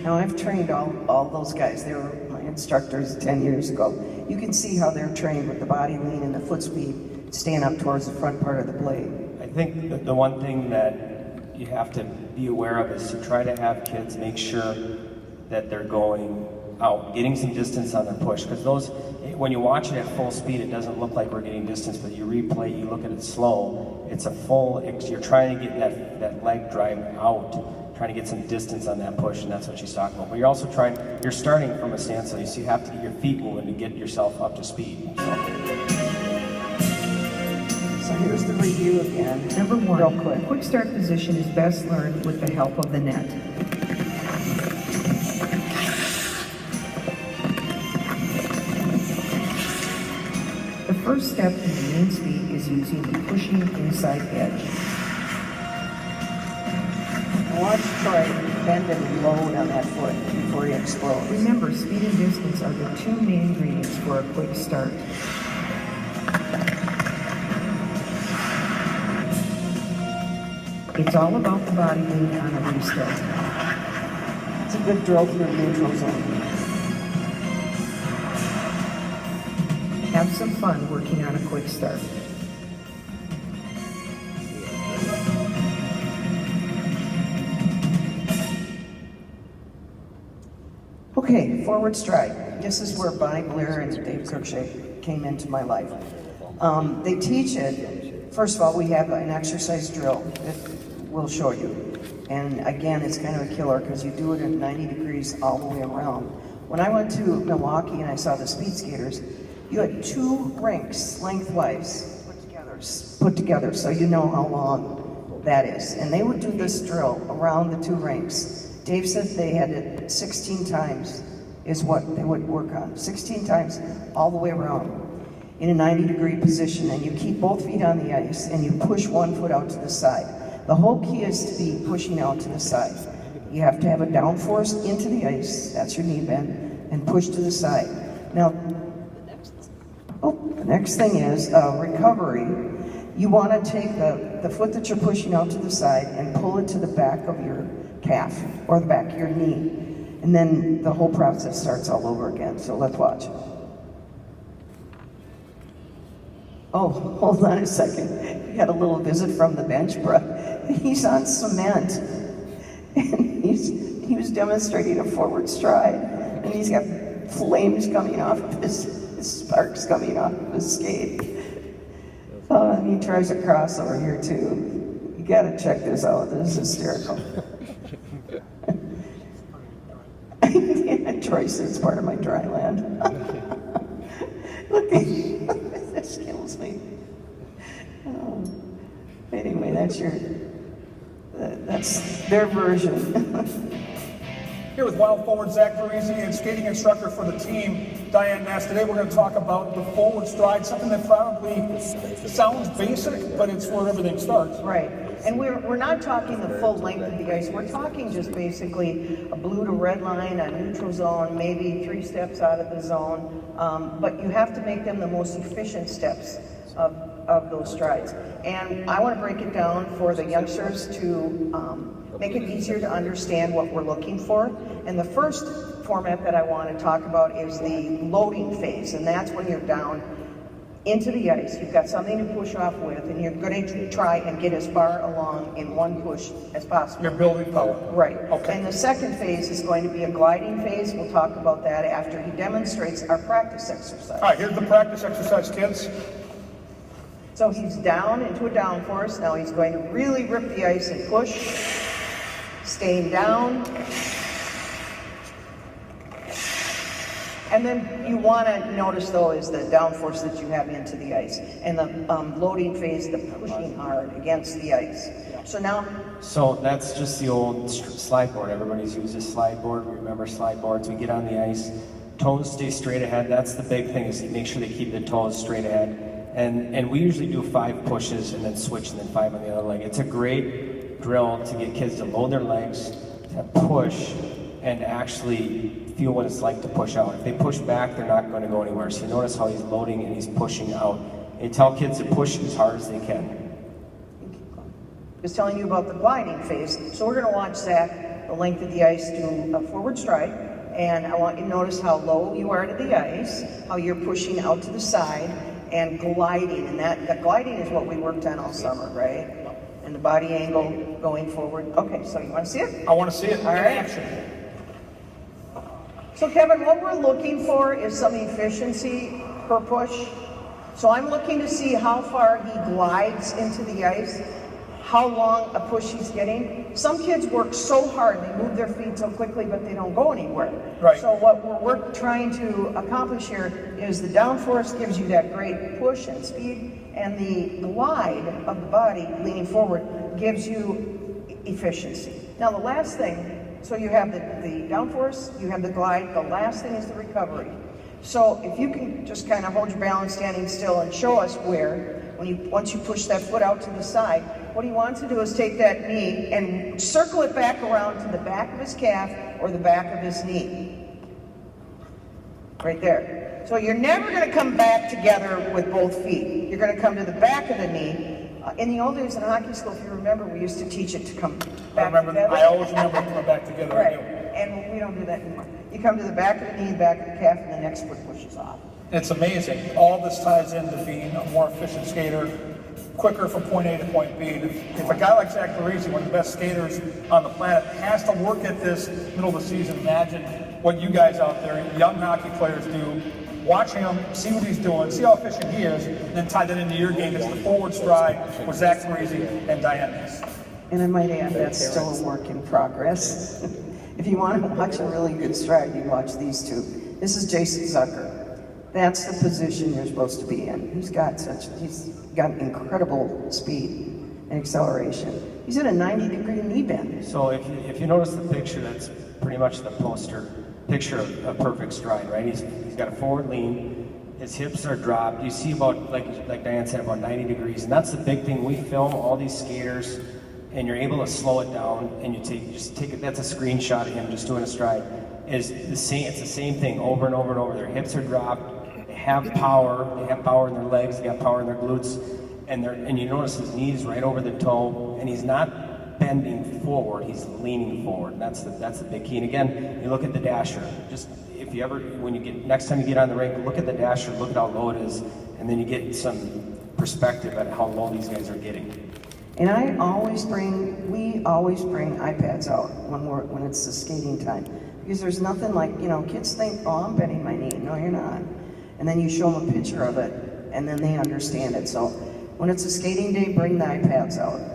Now I've trained all those guys. They were my instructors 10 years ago. You can see how they're trained with the body lean and the foot speed, staying up towards the front part of the blade. I think that the one thing that you have to be aware of is to try to have kids make sure that they're going out, getting some distance on their push, because those, when you watch it at full speed, it doesn't look like we're getting distance, but you replay, you look at it slow, it's a full, you're trying to get that leg drive out, trying to get some distance on that push, and that's what she's talking about. But you're also you're starting from a standstill, so you have to get your feet moving to get yourself up to speed. So here's the review again. Number one, real quick. quick start position is best learned with the help of the net. The first step in the main speed is using the pushing inside edge. Watch Troy bend and load on that foot before he explodes. Remember, speed and distance are the two main ingredients for a quick start. It's all about the body weight on a restart. It's a good drill through neutral zone. Have some fun working on a quick start. Okay, forward stride. This is where Bonnie Blair and Dave Cruikshank came into my life. They teach it. First of all, we have an exercise drill that we'll show you. And again, it's kind of a killer because you do it at 90 degrees all the way around. When I went to Milwaukee and I saw the speed skaters, you had 2 rinks lengthwise put together, so you know how long that is. And they would do this drill around the 2 rinks. Dave said they had it 16 times is what they would work on. 16 times all the way around in a 90-degree position, and you keep both feet on the ice and you push one foot out to the side. The whole key is to be pushing out to the side. You have to have a downforce into the ice, that's your knee bend, and push to the side. Now, the next thing is recovery. You want to take the foot that you're pushing out to the side and pull it to the back of your calf or the back of your knee. And then the whole process starts all over again. So let's watch. Oh, hold on a second. We had a little visit from the bench, bro. He's on cement. And he was demonstrating a forward stride. And he's got flames coming off of his sparks coming off of his skate. And he tries to cross over here too. You gotta check this out. This is hysterical. Yeah, Troy says it's part of my dry land. Look, this kills me. Anyway, that's their version. Here with Wild Forward Zach Parisi and skating instructor for the team, Diane Ness. Today we're going to talk about the forward stride, something that probably sounds basic, but it's where everything starts. Right. And we're not talking the full length of the ice. We're talking just basically a blue to red line, a neutral zone, maybe 3 steps out of the zone. But you have to make them the most efficient steps of those strides. And I want to break it down for the youngsters to make it easier to understand what we're looking for. And the first format that I want to talk about is the loading phase, and that's when you're down into the ice. You've got something to push off with, and you're going to try and get as far along in one push as possible. You're building power. Right. Okay. And the second phase is going to be a gliding phase. We'll talk about that after he demonstrates our practice exercise. All right, here's the practice exercise, kids. So he's down into a downforce. Now he's going to really rip the ice and push. Staying down. And then you want to notice, though, is the downforce that you have into the ice. And the loading phase, the pushing hard against the ice. So now... So that's just the old slide board. Everybody's used a slide board. Remember slide boards. We get on the ice. Toes stay straight ahead. That's the big thing, is to make sure they keep the toes straight ahead. And we usually do 5 pushes and then switch and then 5 on the other leg. It's a great drill to get kids to load their legs, to push, and actually feel what it's like to push out. If they push back, they're not going to go anywhere. So you notice how he's loading and he's pushing out. And tell kids to push as hard as they can. Just telling you about the gliding phase. So we're going to watch Zach, the length of the ice, do a forward stride. And I want you to notice how low you are to the ice, how you're pushing out to the side, and gliding. And that gliding is what we worked on all summer, right? And the body angle going forward. Okay, so you want to see it? I want to see it in All right. action. So Kevin, what we're looking for is some efficiency per push. So I'm looking to see how far he glides into the ice, how long a push he's getting. Some kids work so hard, they move their feet so quickly, but they don't go anywhere. Right. So what we're trying to accomplish here is the downforce gives you that great push and speed, And the glide of the body leaning forward gives you efficiency. Now the last thing, so you have the downforce, you have the glide, the last thing is the recovery. So if you can just kind of hold your balance standing still and show us where, once you push that foot out to the side, what he wants to do is take that knee and circle it back around to the back of his calf or the back of his knee. Right there. So you're never going to come back together with both feet. You're going to come to the back of the knee. In the old days in hockey school, if you remember, we used to teach it to come back together. I always remember coming back together. Right. And we don't do that anymore. You come to the back of the knee, back of the calf, and the next foot pushes off. It's amazing. All this ties into being a more efficient skater, quicker from point A to point B. If a guy like Zach Parisi, one of the best skaters on the planet, has to work at this middle of the season, imagine what you guys out there, young hockey players, do. Watch him, see what he's doing, see how efficient he is, and then tie that into your game. It's the forward stride with Zach Parisi and Diane Ness. And I might add, that's still a work in progress. If you want to watch a really good stride, you watch these two. This is Jason Zucker. That's the position you're supposed to be in. He's got incredible speed and acceleration. He's in a 90-degree knee bend. So if you notice the picture, that's pretty much the poster picture of a perfect stride, right? He's got a forward lean, his hips are dropped. You see about, like Diane said, about 90 degrees, and that's the big thing. We film all these skaters, and you're able to slow it down, and you take it. That's a screenshot of him just doing a stride. It's the same thing over and over and over. Their hips are dropped. They have power. They have power in their legs. They got power in their glutes, and you notice his knees right over the toe, and he's not bending forward, he's leaning forward. And that's the big key. And again, you look at the dasher. Just if you ever, next time you get on the rink, look at the dasher, look at how low it is, and then you get some perspective at how low these guys are getting. And we always bring iPads out when it's the skating time, because there's nothing like, kids think, oh, I'm bending my knee. No, you're not. And then you show them a picture of it, and then they understand it. So when it's a skating day, bring the iPads out.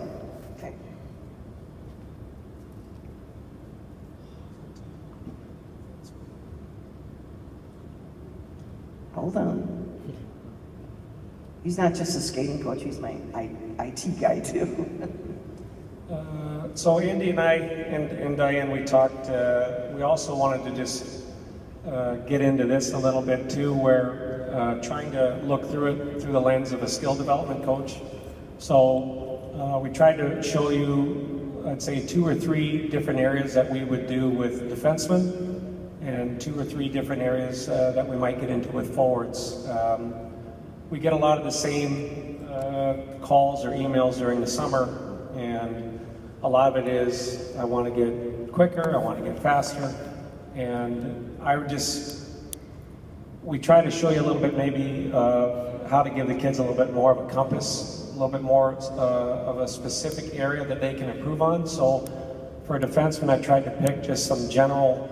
Hold on. He's not just a skating coach, he's my IT guy too. So Andy and I and Diane, we talked, we also wanted to just get into this a little bit too, where trying to look through it through the lens of a skill development coach. So we tried to show you, I'd say 2 or 3 different areas that we would do with defensemen, and 2 or 3 different areas that we might get into with forwards. We get a lot of the same calls or emails during the summer, and a lot of it is, I want to get quicker, I want to get faster, and we try to show you a little bit maybe how to give the kids a little bit more of a compass, a little bit more of a specific area that they can improve on. So for a defenseman, I tried to pick just some general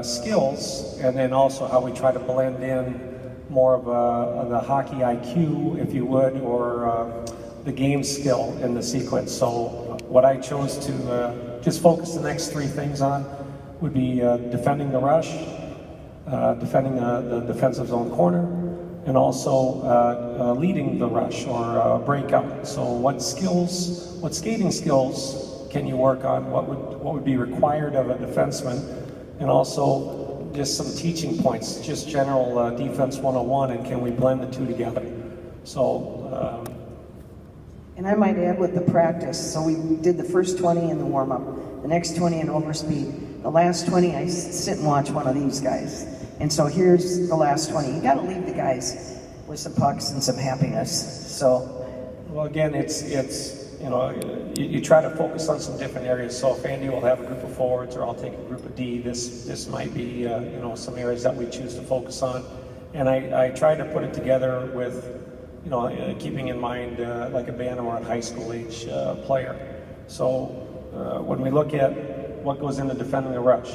skills, and then also how we try to blend in more of the hockey IQ, if you would, or the game skill in the sequence. So what I chose to just focus the next 3 things on would be defending the rush, defending the defensive zone corner, and also leading the rush or breakout. So what skating skills can you work on? What would be required of a defenseman? And also just some teaching points, just general defense 101, and can we blend the 2 together? So. And I might add with the practice, so we did the first 20 in the warm-up, the next 20 in overspeed, the last 20 I sit and watch one of these guys. And so here's the last 20. You got to leave the guys with some pucks and some happiness. So. Well, again, it's you try to focus on some different areas. So if Andy will have a group of forwards, or I'll take a group of D, this might be some areas that we choose to focus on. And I try to put it together with keeping in mind like a band or a high school age player. So when we look at what goes into defending the rush,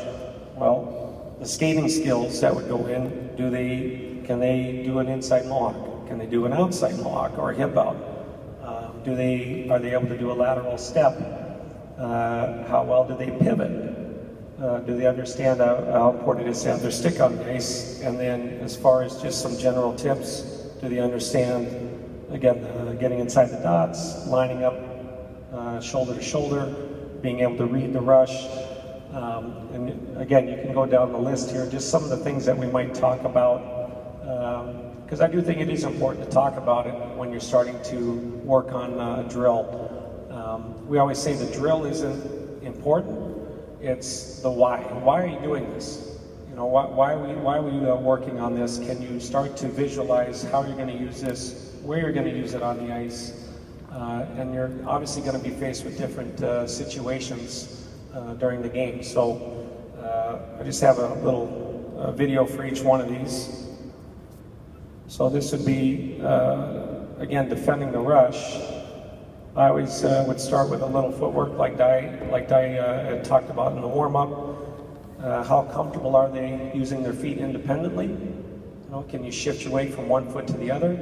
well, the skating skills that would go in, can they do an inside mohawk? Can they do an outside mohawk or a hip out? Are they able to do a lateral step? How well do they pivot? Do they understand how important it is to have their stick on the ice? And then as far as just some general tips, do they understand again, getting inside the dots, lining up shoulder to shoulder, being able to read the rush. And again, you can go down the list here, just some of the things that we might talk about, because I do think it is important to talk about it when you're starting to work on a drill. We always say the drill isn't important, it's the why. Why are you doing this? You know, why are we working on this? Can you start to visualize how you're going to use this, where you're going to use it on the ice? And you're obviously going to be faced with different situations during the game. So I just have a little video for each one of these. So this would be, again, defending the rush. I always would start with a little footwork like Di had talked about in the warm-up. How comfortable are they using their feet independently? You know, can you shift your weight from one foot to the other?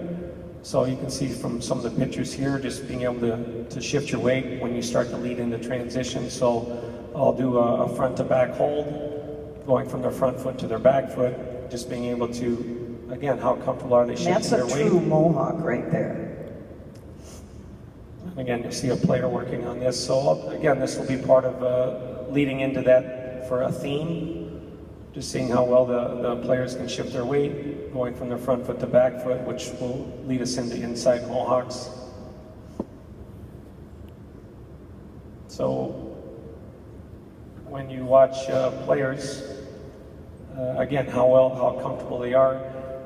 So you can see from some of the pictures here, just being able to shift your weight when you start to lead into transition. So I'll do a front to back hold, going from their front foot to their back foot, just being able to, again, how comfortable are they shifting their weight? That's a true Mohawk right there. And again, you'll see a player working on this. So again, this will be part of leading into that for a theme, just seeing how well the players can shift their weight, going from their front foot to back foot, which will lead us into inside Mohawks. So when you watch players, again, how comfortable they are,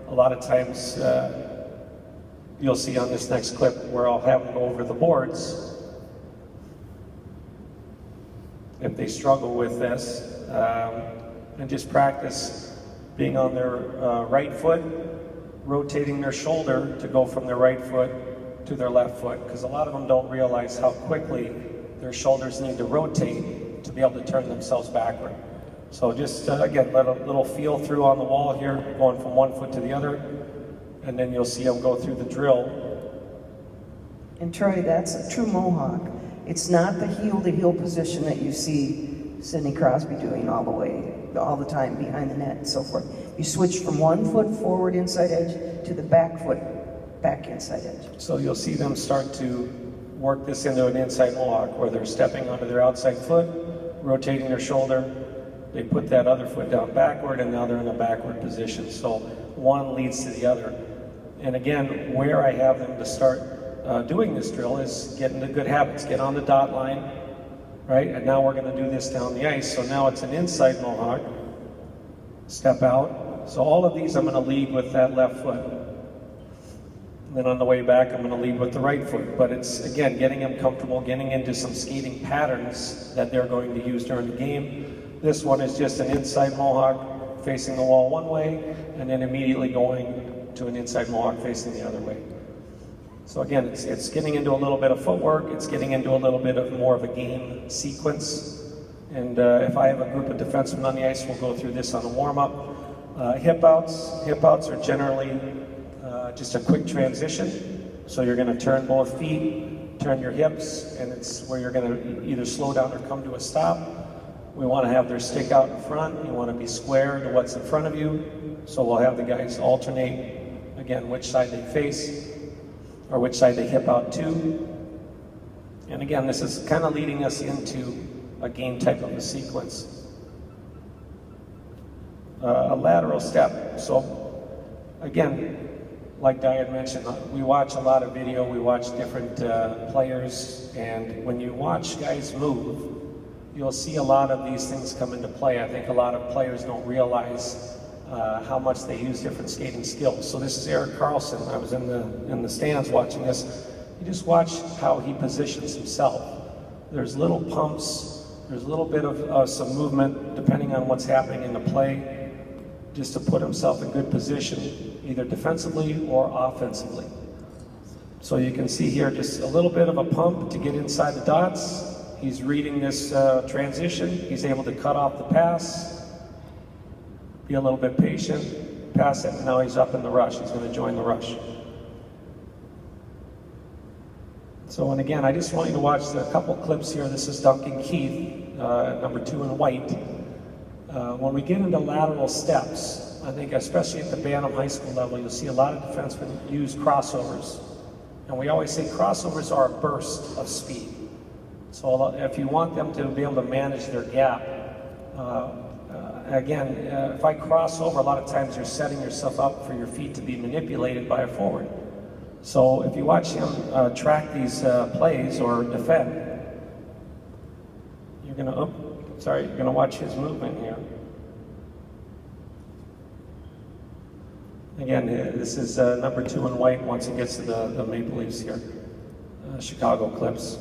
a lot of times you'll see on this next clip where I'll have them go over the boards. If they struggle with this, and just practice being on their right foot, rotating their shoulder to go from their right foot to their left foot, because a lot of them don't realize how quickly their shoulders need to rotate to be able to turn themselves backward. So just, again, let a little feel through on the wall here, going from one foot to the other, and then you'll see them go through the drill. And Troy, that's a true Mohawk. It's not the heel-to-heel position that you see Sidney Crosby doing all the time behind the net and so forth. You switch from one foot forward inside edge to the back foot back inside edge. So you'll see them start to work this into an inside Mohawk where they're stepping onto their outside foot, rotating their shoulder, they put that other foot down backward, and now they're in a backward position. So one leads to the other. And again, where I have them to start doing this drill is get into good habits. Get on the dot line, right? And now we're going to do this down the ice. So now it's an inside Mohawk. Step out. So all of these I'm going to lead with that left foot. And then on the way back, I'm going to lead with the right foot. But it's, again, getting them comfortable, getting into some skating patterns that they're going to use during the game. This one is just an inside Mohawk facing the wall one way, and then immediately going to an inside Mohawk facing the other way. So again, it's getting into a little bit of footwork, it's getting into a little bit of more of a game sequence. And if I have a group of defensemen on the ice, we'll go through this on a warm-up. Hip outs are generally just a quick transition. So you're going to turn both feet, turn your hips, and it's where you're going to either slow down or come to a stop. We want to have their stick out in front. You want to be square to what's in front of you. So we'll have the guys alternate, again, which side they face, or which side they hip out to. And again, this is kind of leading us into a game type of a sequence. A lateral step. So again, like Diane mentioned, we watch a lot of video, we watch different players, and when you watch guys move, you'll see a lot of these things come into play. I think a lot of players don't realize how much they use different skating skills. So this is Eric Carlson. I was in the stands watching this. You just watch how he positions himself. There's little pumps, there's a little bit of some movement depending on what's happening in the play, just to put himself in good position, either defensively or offensively. So you can see here just a little bit of a pump to get inside the dots. He's reading this transition. He's able to cut off the pass, be a little bit patient, pass it, and now he's up in the rush. He's going to join the rush. So, and again, I just want you to watch a couple clips here. This is Duncan Keith, number 2 in white. When we get into lateral steps, I think especially at the Bantam High School level, you'll see a lot of defensemen use crossovers. And we always say crossovers are a burst of speed. So if you want them to be able to manage their gap, again, if I cross over, a lot of times you're setting yourself up for your feet to be manipulated by a forward. So if you watch him track these plays or defend, you're gonna watch his movement here. Again, this is number 2 in white once it gets to the Maple Leafs here, Chicago Clips.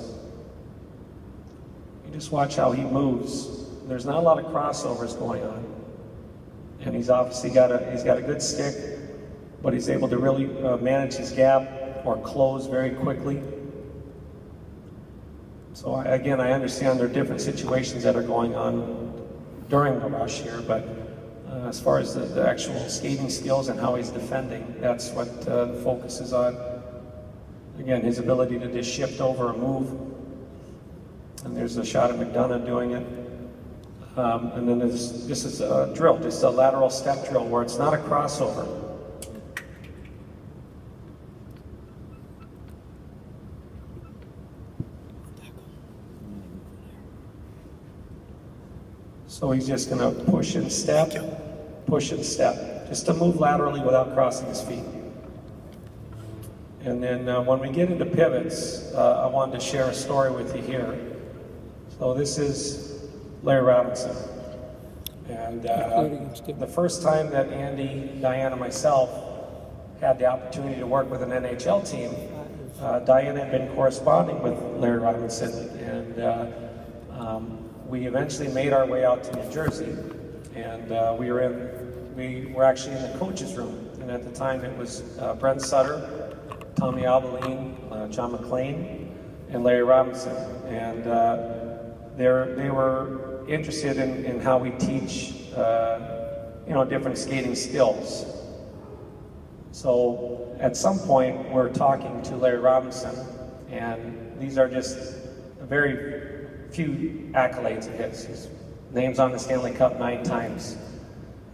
You just watch how he moves. There's not a lot of crossovers going on, and he's obviously got a good stick, but he's able to really manage his gap or close very quickly. So again, I understand there are different situations that are going on during the rush here, but as far as the actual skating skills and how he's defending, that's what the focus is on. Again, his ability to just shift over a move. And there's a shot of McDonough doing it. And then this is a drill, just a lateral step drill where it's not a crossover. So he's just going to push and step, just to move laterally without crossing his feet. And then when we get into pivots, I wanted to share a story with you here. So this is Larry Robinson. And the first time that Andy, Diane, and myself had the opportunity to work with an NHL team, Diane had been corresponding with Larry Robinson, and we eventually made our way out to New Jersey, and we were actually in the coach's room, and at the time it was Brent Sutter, Tommy Abeline, John McLean, and Larry Robinson, and they were interested in how we teach, different skating skills. So at some point we're talking to Larry Robinson, and these are just very few accolades of his. His name's on the Stanley Cup 9 times.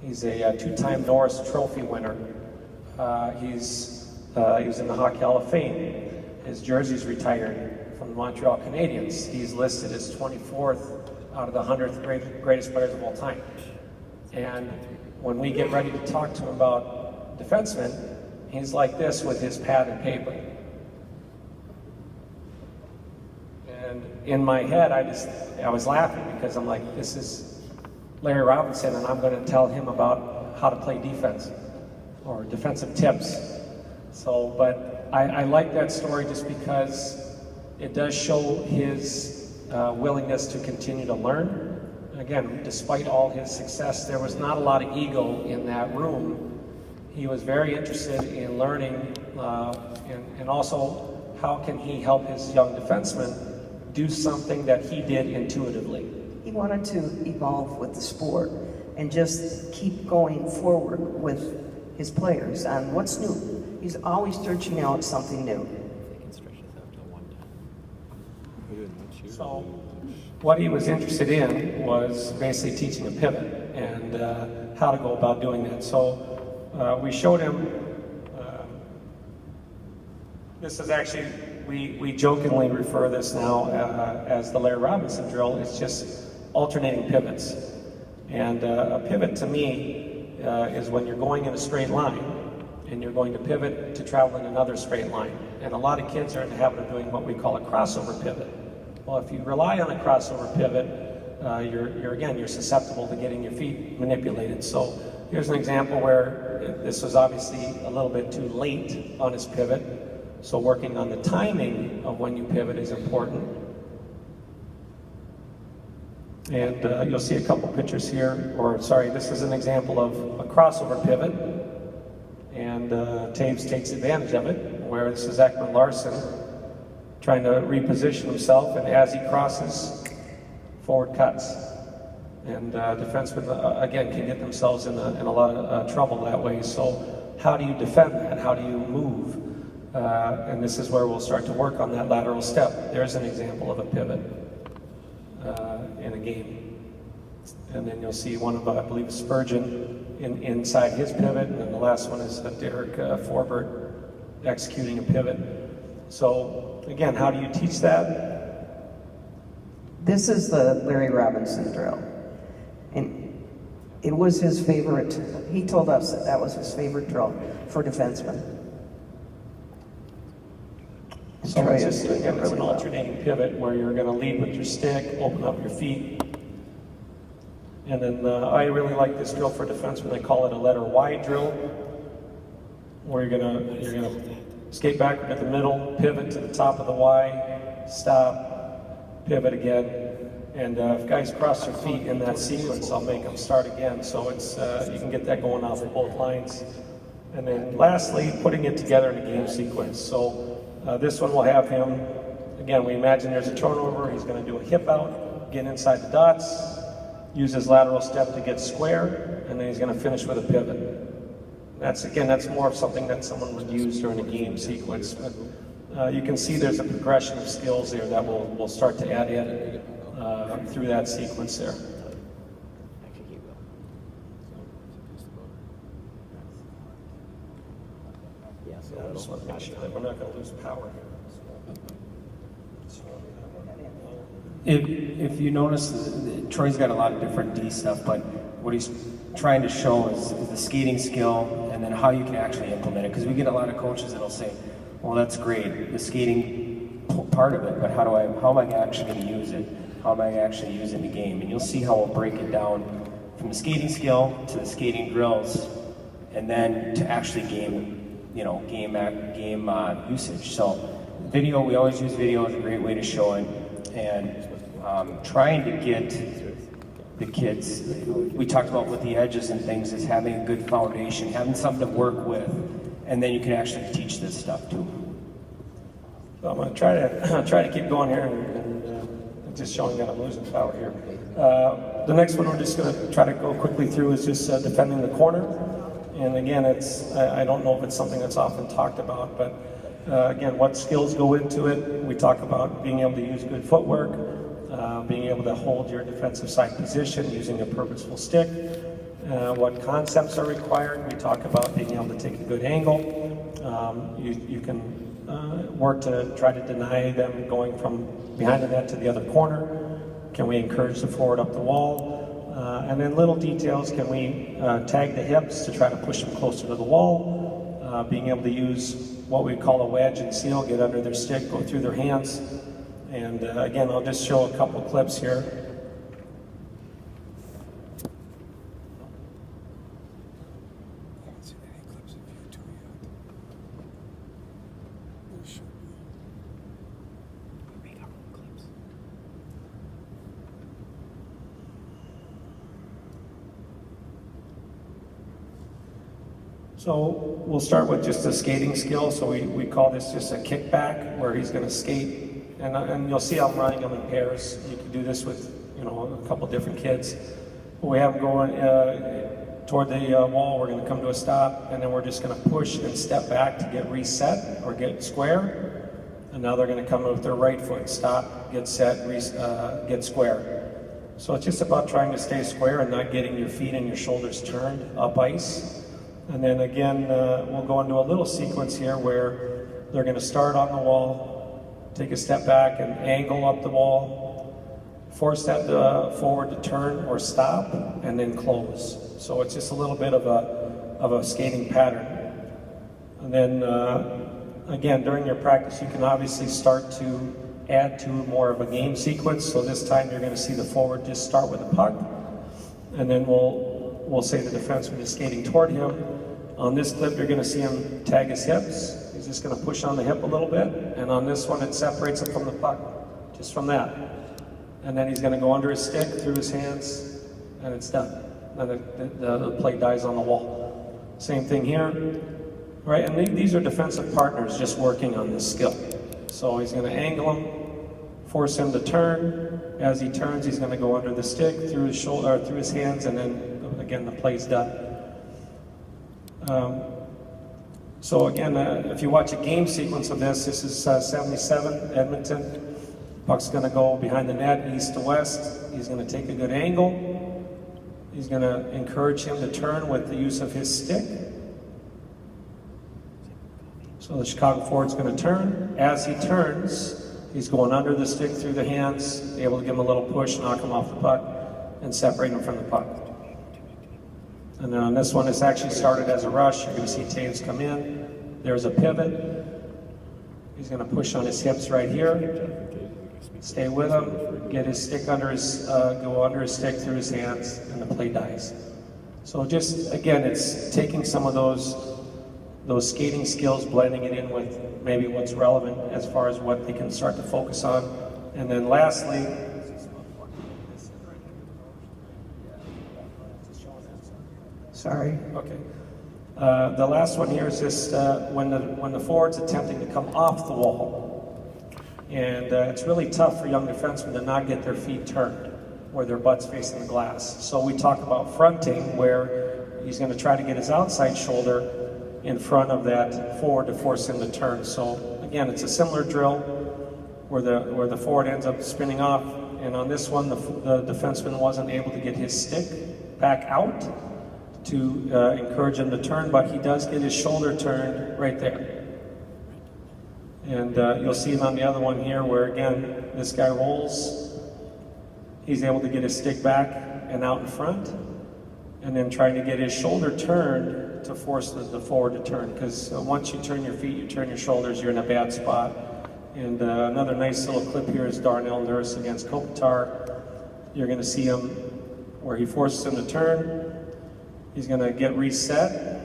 He's a 2-time Norris Trophy winner. He was in the Hockey Hall of Fame. His jersey's retired from the Montreal Canadiens. He's listed as 24th out of the 100th greatest players of all time. And when we get ready to talk to him about defensemen, he's like this with his pad and paper. And in my head, I was laughing because I'm like, this is Larry Robinson, and I'm going to tell him about how to play defense or defensive tips. So, but I like that story just because it does show his willingness to continue to learn. Again, despite all his success, there was not a lot of ego in that room. He was very interested in learning and also how can he help his young defensemen do something that he did intuitively. He wanted to evolve with the sport and just keep going forward with his players on what's new. He's always searching out something new. So what he was interested in was basically teaching a pivot and how to go about doing that. So we showed him, this is actually, we jokingly refer this now as the Larry Robinson drill. It's just alternating pivots. And a pivot to me is when you're going in a straight line and you're going to pivot to travel in another straight line. And a lot of kids are in the habit of doing what we call a crossover pivot. Well, if you rely on a crossover pivot, you're susceptible to getting your feet manipulated. So here's an example where this was obviously a little bit too late on his pivot. So working on the timing of when you pivot is important. And you'll see a couple pictures here, this is an example of a crossover pivot. And Taves takes advantage of it, where this is Ekman Larson trying to reposition himself, and as he crosses, forward cuts. And defensemen, again, can get themselves in a lot of trouble that way. So how do you defend that? How do you move? And this is where we'll start to work on that lateral step. There's an example of a pivot in a game. And then you'll see one of, I believe, Spurgeon inside his pivot, and then the last one is Derek Forbert executing a pivot. So again, how do you teach that? This is the Larry Robinson drill. And it was his favorite. He told us that that was his favorite drill for defensemen. So it's just, again, it's an alternating pivot where you're going to lead with your stick, open up your feet. And then I really like this drill for defensemen. They call it a letter Y drill, where you're gonna skate backward to the middle, pivot to the top of the Y, stop, pivot again. And if guys cross their feet in that sequence, I'll make them start again. So it's you can get that going off of both lines. And then lastly, putting it together in a game sequence. So this one will have him, again, we imagine there's a turnover. He's going to do a hip out, get inside the dots, use his lateral step to get square, and then he's going to finish with a pivot. That's more of something that someone would use during a game sequence. But you can see there's a progression of skills there that we'll start to add in through that sequence there. I just want to make sure that we're not going to lose power here. If you notice, Troy's got a lot of different D stuff, but what he's trying to show is the skating skill and then how you can actually implement it. Because we get a lot of coaches that'll say, well, that's great, the skating part of it, but how am I actually going to use it? How am I actually using the game? And you'll see how we'll break it down from the skating skill to the skating drills, and then to actually game usage. So video, we always use video as a great way to show it, and trying to get the kids, we talked about with the edges and things, is having a good foundation, having something to work with, and then you can actually teach this stuff too. So I'm going to try to keep going here and just showing that I'm losing power here. The next one we're just going to try to go quickly through is just defending the corner. And again, I don't know if it's something that's often talked about, but again, what skills go into it? We talk about being able to use good footwork, being able to hold your defensive side position using a purposeful stick. What concepts are required? We talk about being able to take a good angle. You can work to try to deny them going from behind the net to the other corner. Can we encourage the forward up the wall? And then little details, can we tag the hips to try to push them closer to the wall? Being able to use what we call a wedge and seal, get under their stick, go through their hands. And again, I'll just show a couple clips here. So we'll start with just a skating skill. So we call this just a kickback, where he's going to skate, and you'll see I'm running them in pairs. You can do this with a couple different kids. We have them going toward the wall. We're going to come to a stop, and then we're just going to push and step back to get reset or get square. And now they're going to come with their right foot, stop, get set, get square. So it's just about trying to stay square and not getting your feet and your shoulders turned up ice. And then again, we'll go into a little sequence here where they're going to start on the wall, take a step back and angle up the wall, force that forward to turn or stop, and then close. So it's just a little bit of a skating pattern. And then again, during your practice, you can obviously start to add to more of a game sequence. So this time you're going to see the forward just start with the puck, and then we'll say the defenseman is skating toward him. On this clip, you're going to see him tag his hips. He's just going to push on the hip a little bit. And on this one, it separates him from the puck, just from that. And then he's going to go under his stick, through his hands, and it's done. And the play dies on the wall. Same thing here, right? And these are defensive partners just working on this skill. So he's going to angle him, force him to turn. As he turns, he's going to go under the stick, through his shoulder, through his hands, and then again, the play's done. So again, if you watch a game sequence of this is 77, Edmonton. Puck's going to go behind the net, east to west. He's going to take a good angle. He's going to encourage him to turn with the use of his stick. So the Chicago forward's going to turn. As he turns, he's going under the stick through the hands, able to give him a little push, knock him off the puck, and separate him from the puck. And then on this one, it's actually started as a rush. You're going to see Taves come in. There's a pivot. He's going to push on his hips right here. Stay with him. Get his stick under his, go under his stick through his hands, and the play dies. So just, again, it's taking some of those skating skills, blending it in with maybe what's relevant as far as what they can start to focus on. And then lastly, Sorry. okay. The last one here is just when the forward's attempting to come off the wall. And it's really tough for young defensemen to not get their feet turned where their butt's facing the glass. So we talk about fronting, where he's going to try to get his outside shoulder in front of that forward to force him to turn. So again, it's a similar drill where the forward ends up spinning off. And on this one, the defenseman wasn't able to get his stick back out to encourage him to turn, but he does get his shoulder turned right there. And you'll see him on the other one here where, again, this guy rolls. He's able to get his stick back and out in front, and then trying to get his shoulder turned to force the forward to turn. Because once you turn your feet, you turn your shoulders, you're in a bad spot. And another nice little clip here is Darnell Nurse against Kopitar. You're going to see him where he forces him to turn. He's going to get reset.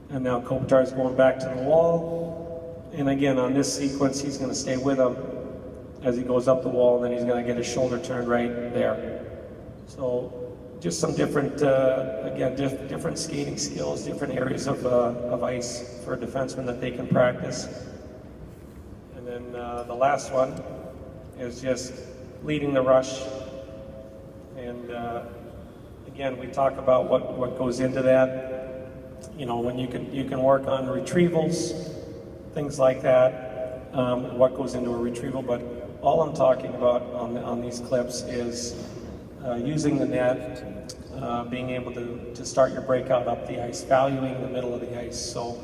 And now Kopitar is going back to the wall. And again, on this sequence, he's going to stay with him as he goes up the wall, and then he's going to get his shoulder turned right there. So just some different, again, different skating skills, different areas of ice for a defenseman that they can practice. And then the last one is just leading the rush. And again, we talk about what goes into that. You know, when you can work on retrievals, things like that, what goes into a retrieval. But all I'm talking about on these clips is using the net, being able to start your breakout up the ice, valuing the middle of the ice. So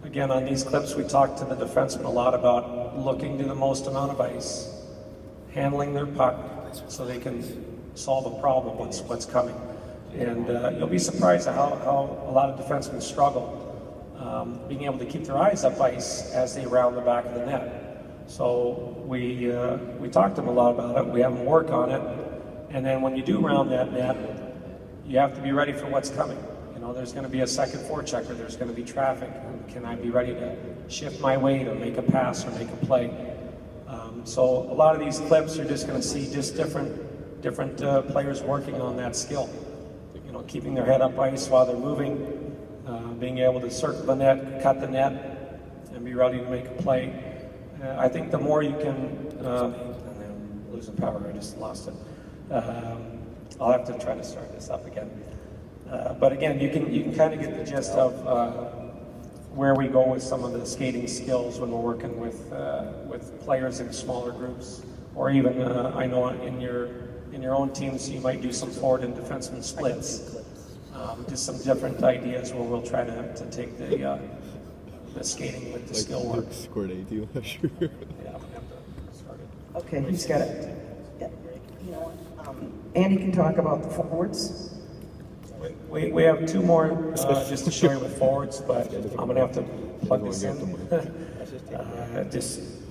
again, on these clips, we talk to the defenseman a lot about looking to the most amount of ice, handling their puck so they can solve a problem, what's coming. And you'll be surprised at how a lot of defensemen struggle being able to keep their eyes up ice as they round the back of the net. So we talk to them a lot about it. We have them work on it. And then when you do round that net, you have to be ready for what's coming. You know, there's going to be a second forechecker. There's going to be traffic. Can I be ready to shift my weight or make a pass or make a play? So a lot of these clips, you're just going to see just different players working on that skill. You know, keeping their head up ice while they're moving, being able to circle the net, cut the net, and be ready to make a play. I think the more you can, I'm losing power, I just lost it. I'll have to try to start this up again. But again, you can kind of get the gist of where we go with some of the skating skills when we're working with players in smaller groups, or even I know in your own teams you might do some forward and defenseman splits. Just some different ideas where we'll try to take the skating with the skill work. Scored 80 last year. Yeah, I'm gonna have to start it. Okay, he's got it. Yeah. You know what? Andy can talk about the forwards. We have two more just to share with forwards, but I'm gonna have to plug this in.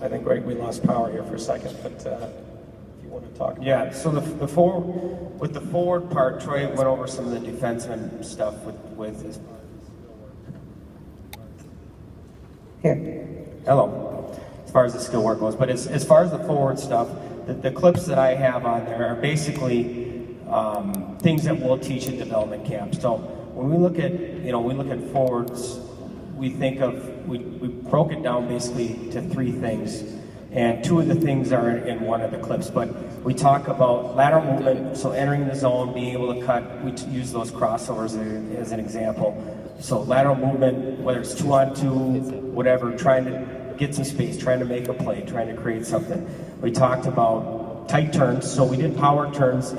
I think we lost power here for a second, but if you want to talk. Yeah. So with the forward part, Troy went over some of the defenseman stuff with his. Here. Hello. As far as the skill work goes, but as far as the forward stuff, the clips that I have on there are basically things that we'll teach in development camp. So when we look at forwards, we broke it down basically to three things, and two of the things are in one of the clips. But we talk about lateral movement, so entering the zone, being able to cut. We use those crossovers as an example. So lateral movement, whether it's 2-on-2, whatever, trying to get some space, trying to make a play, trying to create something. We talked about tight turns, so we did power turns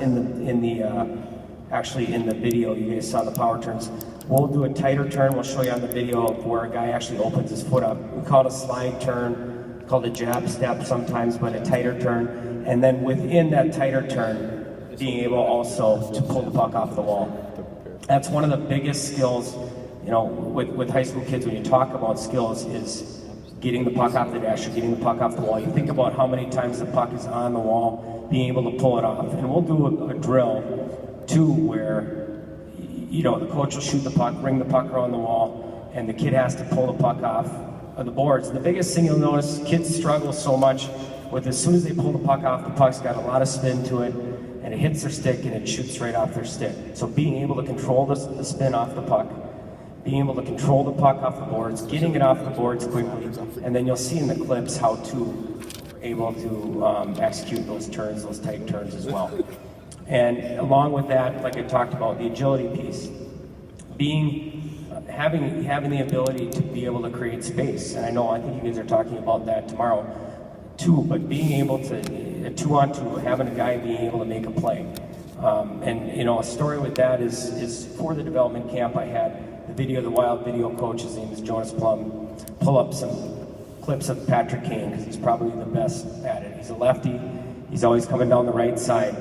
actually in the video. You guys saw the power turns. we'll do a tighter turn. We'll show you on the video of where a guy actually opens his foot up. We call it a slide turn, called a jab step sometimes, but a tighter turn. And then within that tighter turn, being able also to pull the puck off the wall. That's one of the biggest skills, you know, with high school kids when you talk about skills is getting the puck off the dash or getting the puck off the wall. You think about how many times the puck is on the wall, being able to pull it off. And we'll do a drill too where, you know, the coach will shoot the puck, bring the puck around the wall, and the kid has to pull the puck off of the boards. And the biggest thing you'll notice, kids struggle so much with as soon as they pull the puck off, the puck's got a lot of spin to it, and it hits their stick and it shoots right off their stick. So being able to control the spin off the puck, being able to control the puck off the boards, getting it off the boards quickly, and then you'll see in the clips how to able to execute those turns, those tight turns as well. And along with that, like I talked about, the agility piece, having the ability to be able to create space. And I think you guys are talking about that tomorrow too, but being able to, a 2-on-2, having a guy being able to make a play. And you know, a story with that is for the development camp I had, the video, the Wild video coach, his name is Jonas Plum, pull up some clips of Patrick Kane, because he's probably the best at it. He's a lefty, he's always coming down the right side,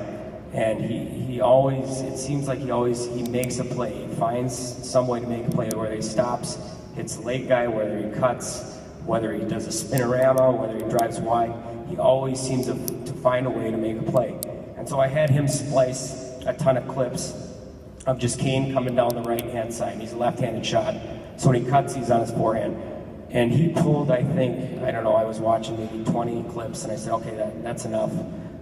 and he always, it seems like he makes a play. He finds some way to make a play, whether he stops, hits the late guy, whether he cuts, whether he does a spinorama, whether he drives wide, he always seems to find a way to make a play. And so I had him splice a ton of clips of just Kane coming down the right-hand side. He's a left-handed shot, so when he cuts, he's on his forehand. And he pulled, I think, I don't know, I was watching maybe 20 clips, and I said, okay, that's enough.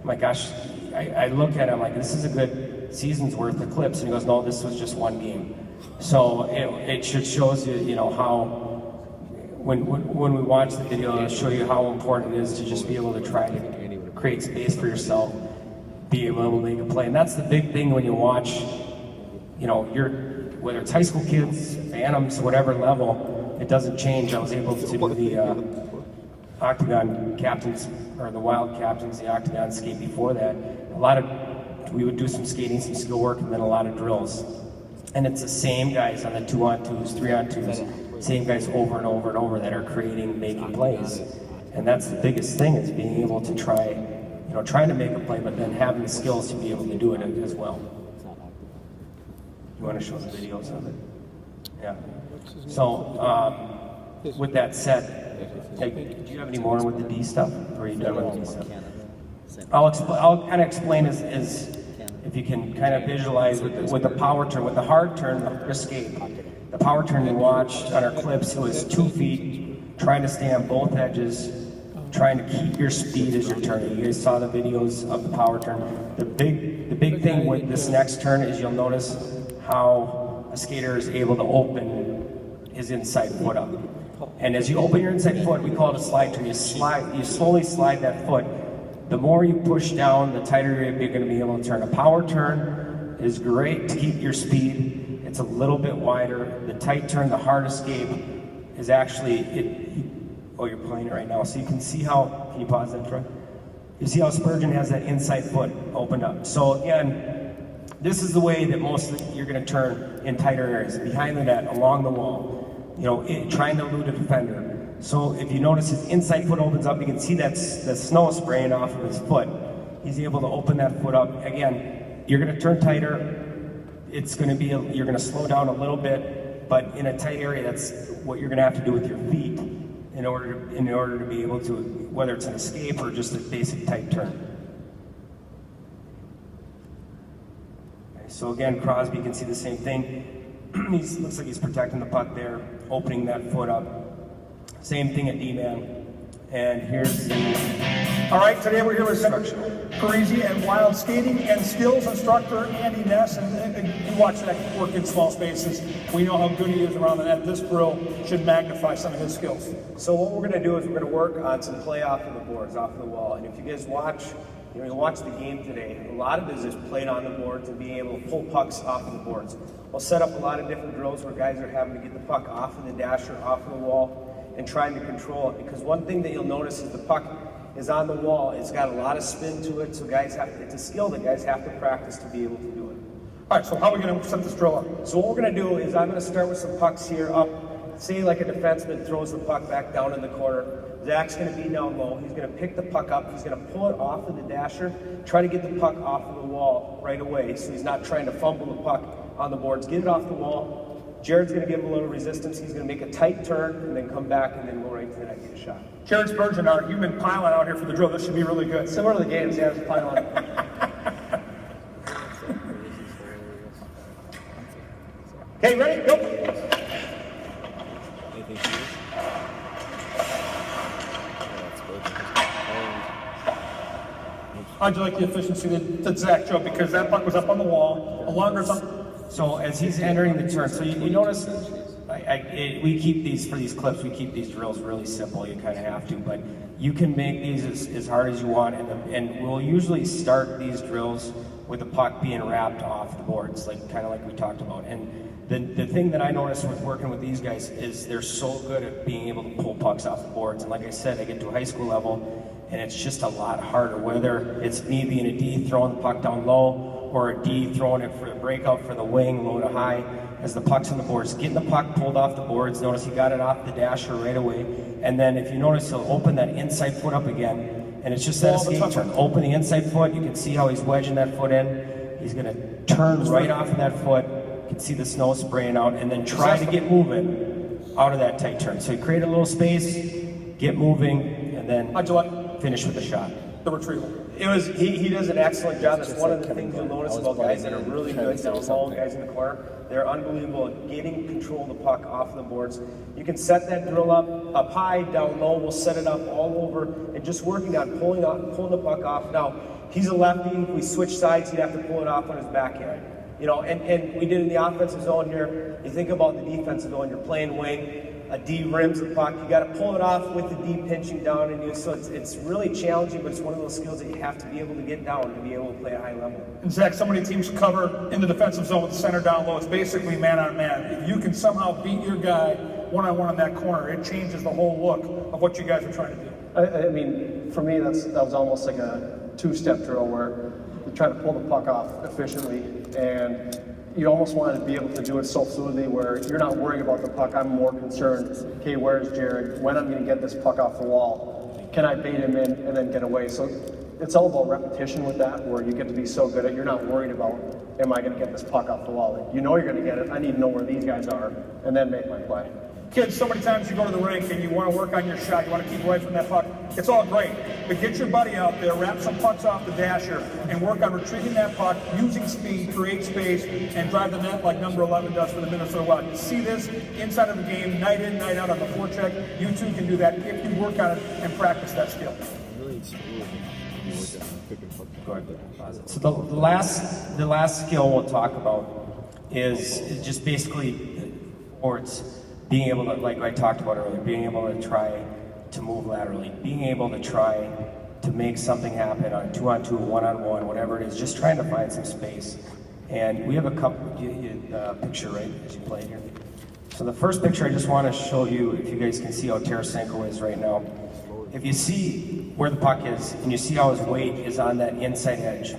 My gosh, I look at him like, this is a good season's worth of clips. And he goes, no, this was just one game. So it just shows you, you know, how, when we watch the video, it'll show you how important it is to just be able to try to create space for yourself, be able to make a play. And that's the big thing when you watch, you know, whether it's high school kids, Phantoms, whatever level, it doesn't change. I was able to do the Octagon captains, or the Wild captains, the Octagon skate before that. We would do some skating, some skill work, and then a lot of drills. And it's the same guys on the 2-on-2s, 3-on-2s, same guys over and over and over that are making plays. And that's the biggest thing, is being able to trying to make a play, but then having the skills to be able to do it as well. You want to show the videos of it? Yeah. So, with that said, do you have any more with the D stuff, or are you done with the D stuff? I'll kind of explain as if you can kind of visualize with the power turn, with the hard turn, the escape. The power turn you watched on our clips, it was 2 feet, trying to stay on both edges, trying to keep your speed as you're turning. You guys saw the videos of the power turn. The big thing with this next turn is you'll notice how a skater is able to open his inside foot up. And as you open your inside foot, we call it a slide turn. You slowly slide that foot. The more you push down, the tighter you're going to be able to turn. A power turn is great to keep your speed. It's a little bit wider. The tight turn, the hard escape, is actually, you're playing it right now. So you can see how, can you pause that, Troy? You see how Spurgeon has that inside foot opened up. So again, this is the way that you're going to turn in tighter areas, behind the net, along the wall, you know, trying to elude a defender. So if you notice his inside foot opens up, you can see that the snow spraying off of his foot. He's able to open that foot up. Again, you're going to turn tighter. It's going to be, you're going to slow down a little bit, but in a tight area, that's what you're going to have to do with your feet in order to be able to, whether it's an escape or just a basic tight turn. Okay, so again, Crosby, you can see the same thing. Looks like he's protecting the puck there, opening that foot up. Same thing at D-man. And here's the... All right, today we're here with Parisi and Wild Skating and Skills instructor Andy Ness. And you watch that work in small spaces. We know how good he is around the net. This drill should magnify some of his skills. So what we're going to do is we're going to work on some play off of the boards, off of the wall. And if you guys watch, you'll watch the game today, a lot of it is just played on the boards and being able to pull pucks off of the boards. We'll set up a lot of different drills where guys are having to get the puck off of the dasher, off of the wall, and trying to control it. Because one thing that you'll notice is the puck is on the wall. It's got a lot of spin to it, so guys it's a skill that guys have to practice to be able to do it. All right, so how are we going to set this drill up? So what we're going to do is I'm going to start with some pucks here up. Say like a defenseman throws the puck back down in the corner. Zach's going to be down low. He's going to pick the puck up. He's going to pull it off of the dasher, try to get the puck off of the wall right away so he's not trying to fumble the puck on the boards. Get it off the wall. Jared's going to give him a little resistance. He's going to make a tight turn and then come back and then go right to the net and get a shot. Jared Spurgeon, our human pylon out here for the drill. This should be really good. Similar to the games, yeah, it's a pylon. Okay, ready? Go. How'd you like the efficiency that Zach showed? Because that puck was up on the wall, a longer something. So as he's entering the turn, so you notice, we keep these, for these clips, we keep these drills really simple. You kind of have to, but you can make these as hard as you want, and we'll usually start these drills with the puck being wrapped off the boards, kind of like we talked about. And the thing that I noticed with working with these guys is they're so good at being able to pull pucks off the boards. And like I said, I get to a high school level, and it's just a lot harder, whether it's me being a D throwing the puck down low, or a D throwing it for the breakout for the wing, low to high, as the puck's on the boards. Getting the puck pulled off the boards, notice he got it off the dasher right away, and then if you notice, he'll open that inside foot up again, and it's just that escape turn. Open the inside foot, you can see how he's wedging that foot in. He's gonna turn right off of that foot, you can see the snow spraying out, and then try to get moving out of that tight turn. So you create a little space, get moving, and then finish with a shot. The retrieval. He does an excellent job. That's one of the things you'll notice about guys that are really good down low, guys in the corner. They're unbelievable at getting control of the puck off the boards. You can set that drill up high, down low. We'll set it up all over and just working on pulling the puck off. Now, he's a lefty. If we switch sides, he'd have to pull it off on his backhand. You know, and we did in the offensive zone here. You think about the defensive zone, you're playing wing. A D rims the puck, you got to pull it off with the D pinching down in you, so it's really challenging, but it's one of those skills that you have to be able to get down to be able to play at a high level. And Zach, so many teams cover in the defensive zone with the center down low. It's basically man on man. If you can somehow beat your guy one-on-one in that corner, it changes the whole look of what you guys are trying to do. I mean, for me, that was almost like a two-step drill where you try to pull the puck off efficiently, and you almost want to be able to do it so fluidly where you're not worrying about the puck. I'm more concerned, okay, where's Jared? When I'm going to get this puck off the wall? Can I bait him in and then get away? So it's all about repetition with that, where you get to be so good at you're not worried about, am I going to get this puck off the wall? Like, you know you're going to get it. I need to know where these guys are and then make my play. Kids, so many times you go to the rink and you want to work on your shot, you want to keep away from that puck. It's all great, but get your buddy out there, wrap some pucks off the dasher, and work on retrieving that puck, using speed, create space, and drive the net like number 11 does for the Minnesota Wild. You see this inside of the game, night in, night out on the forecheck. You too can do that if you work on it and practice that skill. So the last skill we'll talk about is just basically boards. Being able to, like I talked about earlier, being able to try to move laterally, being able to try to make something happen on 2-on-2, 1-on-1, whatever it is, just trying to find some space. And we have a couple, picture, right, as you play here. So the first picture I just want to show you, if you guys can see how Tarasenko is right now. If you see where the puck is, and you see how his weight is on that inside edge.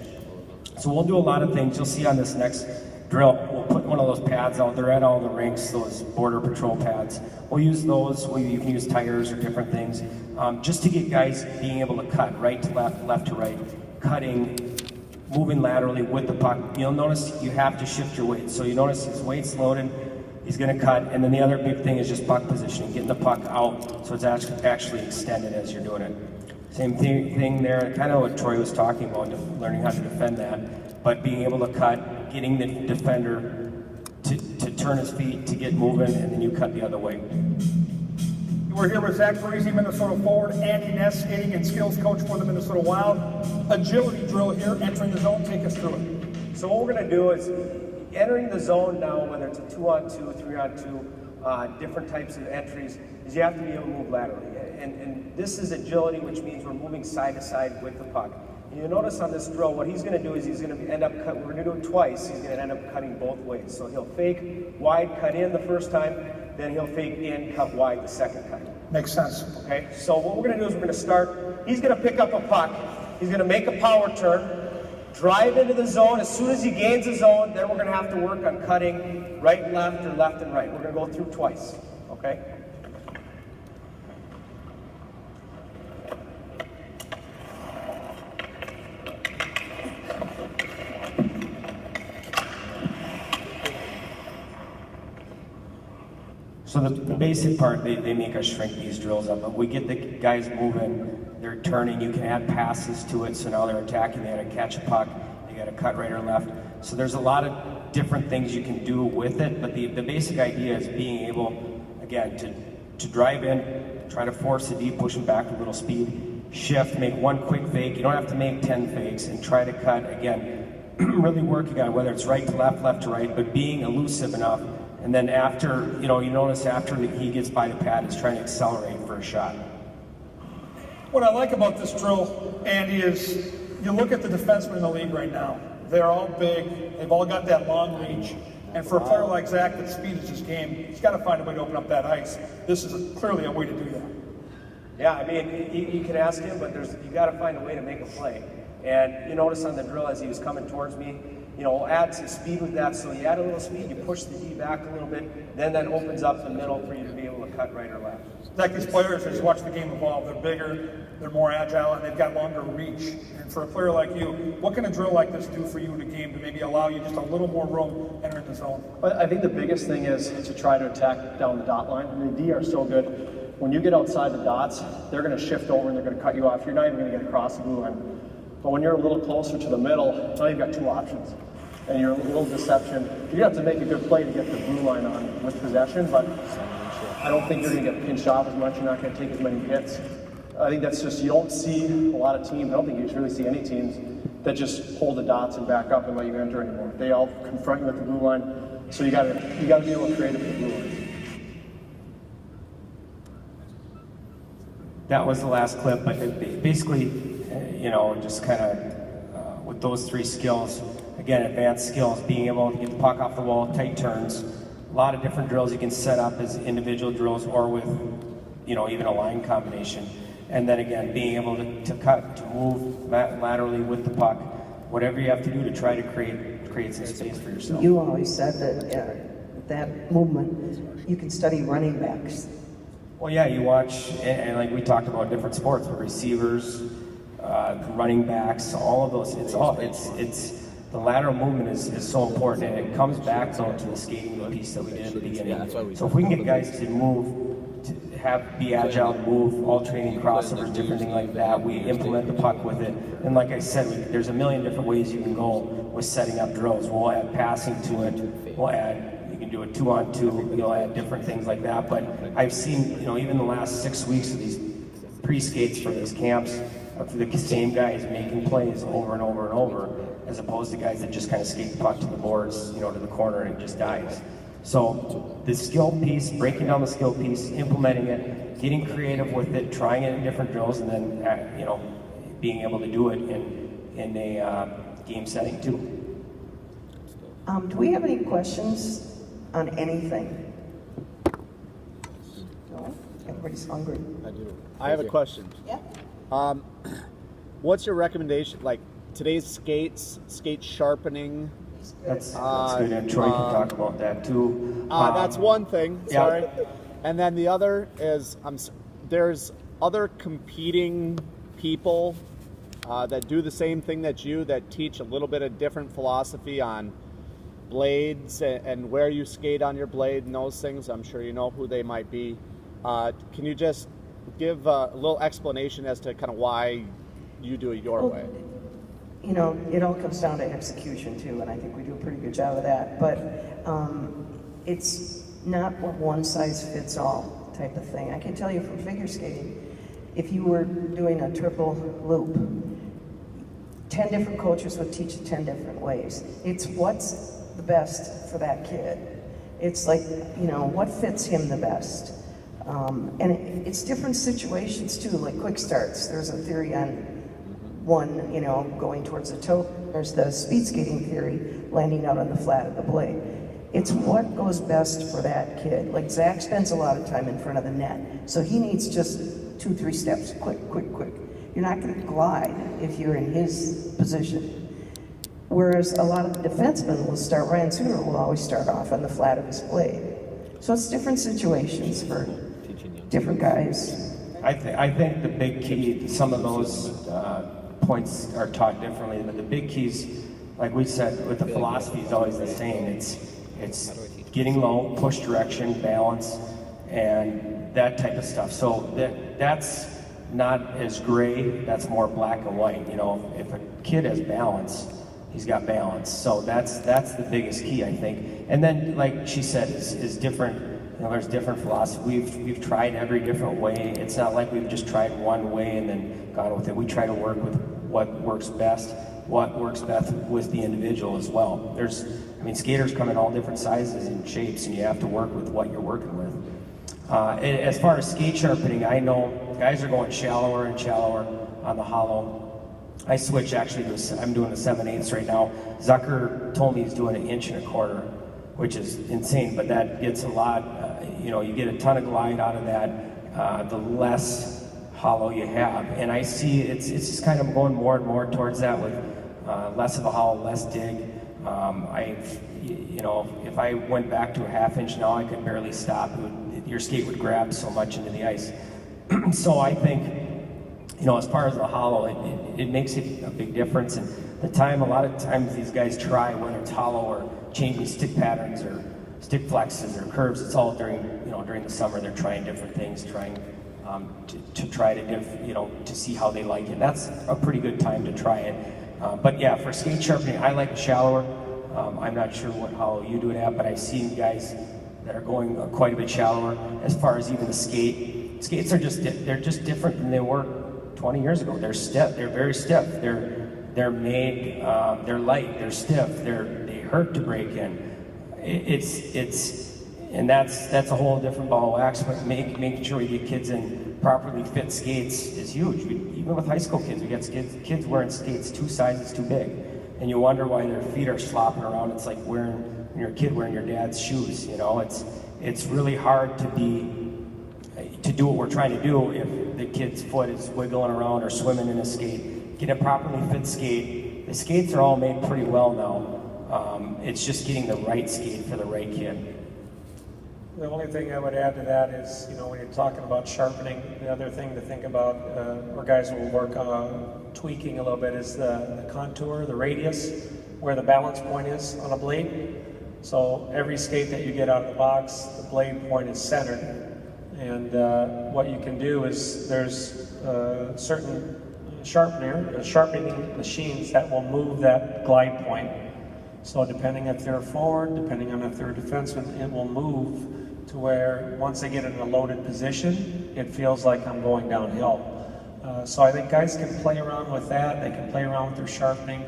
So we'll do a lot of things. You'll see on this next drill, we'll put one of those pads out there at all the rinks, those border patrol pads. We'll use those, you can use tires or different things, just to get guys being able to cut right to left, left to right, cutting, moving laterally with the puck. You'll notice you have to shift your weight. So you notice his weight's loaded, he's gonna cut, and then the other big thing is just puck positioning, getting the puck out so it's actually extended as you're doing it. Same thing there, kind of what Troy was talking about, learning how to defend that, but being able to cut, getting the defender to turn his feet, to get moving, and then you cut the other way. We're here with Zach Parisi, Minnesota forward, Andy Ness, skating and skills coach for the Minnesota Wild. Agility drill here, entering the zone, take us through it. So what we're gonna do is, entering the zone now, whether it's a 2-on-2, 3-on-2, different types of entries, is you have to be able to move laterally. And this is agility, which means we're moving side to side with the puck. And you'll notice on this drill, what he's going to do is he's going to end up we're going to do it twice. He's going to end up cutting both ways. So he'll fake wide, cut in the first time, then he'll fake in, cut wide the second time. Makes sense. Okay, so what we're going to do is we're going to start, he's going to pick up a puck, he's going to make a power turn, drive into the zone. As soon as he gains the zone, then we're going to have to work on cutting right and left or left and right. We're going to go through twice, okay? So the basic part, they make us shrink these drills up, but we get the guys moving, they're turning, you can add passes to it, so now they're attacking, they gotta catch a puck, they gotta cut right or left. So there's a lot of different things you can do with it, but the basic idea is being able, again, to drive in, try to force it deep, push them back with a little speed, shift, make one quick fake, you don't have to make 10 fakes, and try to cut, again, really working on whether it's right to left, left to right, but being elusive enough. And then after, you notice after he gets by the pad, he's trying to accelerate for a shot. What I like about this drill, Andy, is you look at the defensemen in the league right now. They're all big. They've all got that long reach. And for a player like Zach, that speed is his game, he's got to find a way to open up that ice. This is clearly a way to do that. Yeah, I mean, you can ask him, but you got to find a way to make a play. And you notice on the drill as he was coming towards me, add some speed with that. So you add a little speed, you push the D back a little bit, then that opens up the middle for you to be able to cut right or left. Like these players, as you watch the game evolve, they're bigger, they're more agile, and they've got longer reach. And for a player like you, what can a drill like this do for you in a game to maybe allow you just a little more room entering the zone? I think the biggest thing is to try to attack down the dot line. I mean, the D are so good. When you get outside the dots, they're going to shift over and they're going to cut you off. You're not even going to get across the blue line. But when you're a little closer to the middle, now you've got two options. And you're a little deception. You have to make a good play to get the blue line on with possession, but I don't think you're going to get pinched off as much. You're not going to take as many hits. I think that's just, you don't see a lot of teams, I don't think you really see any teams that just hold the dots and back up and let you enter anymore. They all confront you with the blue line, so you got to be able to create it with the blue line. That was the last clip, but basically, just kind of with those three skills, again, advanced skills, being able to get the puck off the wall, tight turns, a lot of different drills you can set up as individual drills or with, even a line combination. And then again, being able to cut, to move laterally with the puck, whatever you have to do to try to create some space for yourself. You always said that that movement, you can study running backs. Well, yeah, you watch, and like we talked about different sports, but receivers, running backs, all of those, it's the lateral movement is so important, and it comes back though to the skating piece that we did at the beginning. So if we can get guys to move, be agile, move, alternating crossovers, different things like that, we implement the puck with it. And like I said, there's a million different ways you can go with setting up drills. We'll add passing to it. You can do a 2-on-2. You'll add different things like that. But I've seen, even the last 6 weeks of these pre-skates for these camps, of the same guys making plays over and over and over, as opposed to guys that just kind of skate the puck to the boards, to the corner and just dives. So the skill piece, breaking down the skill piece, implementing it, getting creative with it, trying it in different drills, and then being able to do it in a game setting too. Do we have any questions on anything? No? Everybody's hungry. I do. I have a question. Yeah. What's your recommendation? Like today's skate sharpening. That's good, and Troy can talk about that too. That's one thing. Sorry. Yeah. And then the other is there's other competing people that do the same thing that you, that teach a little bit of different philosophy on blades and where you skate on your blade and those things. I'm sure you know who they might be. Can you just give a little explanation as to kind of why you do it your way? It all comes down to execution too, and I think we do a pretty good job of that. But it's not a one-size-fits-all type of thing. I can tell you from figure skating, if you were doing a triple loop, 10 different coaches would teach it 10 different ways. It's what's the best for that kid. It's like, what fits him the best. And it's different situations too, like quick starts. There's a theory on one, going towards the toe. There's the speed skating theory, landing out on the flat of the blade. It's what goes best for that kid. Like Zach spends a lot of time in front of the net, so he needs just 2-3 steps, quick. You're not going to glide if you're in his position. Whereas a lot of the defensemen will start, Ryan Suter will always start off on the flat of his blade. So it's different situations for different guys. I think the big key, some of those points are taught differently, but the big keys, like we said, with the philosophy is always the same. It's getting low, push direction, balance, and that type of stuff. So that's not as gray, that's more black and white. You know, if a kid has balance, he's got balance. So that's the biggest key, I think. And then, like she said, is different. You know, there's different philosophy. We've tried every different way. It's not like we've just tried one way and then gone with it. We try to work with what works best with the individual as well. Skaters come in all different sizes and shapes, and you have to work with what you're working with. As far as skate sharpening, I know guys are going shallower and shallower on the hollow. I switch actually I'm doing a 7/8 right now. Zucker told me he's doing 1 1/4 inches, which is insane, but that gets a lot, you get a ton of glide out of that, the less hollow you have. And I see it's just kind of going more and more towards that with less of a hollow, less dig. If I went back to a 1/2 inch now, I could barely stop. Your skate would grab so much into the ice. So I think, as far as the hollow, it makes it a big difference. And a lot of times these guys try, whether it's hollow or changing stick patterns or stick flexes or curves, it's all during the summer. They're trying different things, trying to see how they like it. That's a pretty good time to try it. But yeah, for skate sharpening, I like shallower. I'm not sure what hollow you do it at, but I've seen guys that are going quite a bit shallower. As far as even the skates are they're just different than they were 20 years ago. They're stiff. They're very stiff. They're made. They're light. They're stiff. They hurt to break in. And that's a whole different ball of wax. But making sure we get kids in properly fit skates is huge. Even with high school kids, we get kids wearing skates 2 sizes too big, and you wonder why their feet are slopping around. It's like when you're a kid wearing your dad's shoes. It's really hard to do what we're trying to do if the kid's foot is wiggling around or swimming in a skate. Get a properly fit skate. The skates are all made pretty well now. It's just getting the right skate for the right kid. The only thing I would add to that is, when you're talking about sharpening, the other thing to think about, where guys will work on tweaking a little bit, is the contour, the radius, where the balance point is on a blade. So every skate that you get out of the box, the blade point is centered. And what you can do is there's certain sharpening machines that will move that glide point. So depending if they're forward, depending on if they're a defenseman, it will move to where once they get in a loaded position, it feels like I'm going downhill. So I think guys can play around with that. They can play around with their sharpening.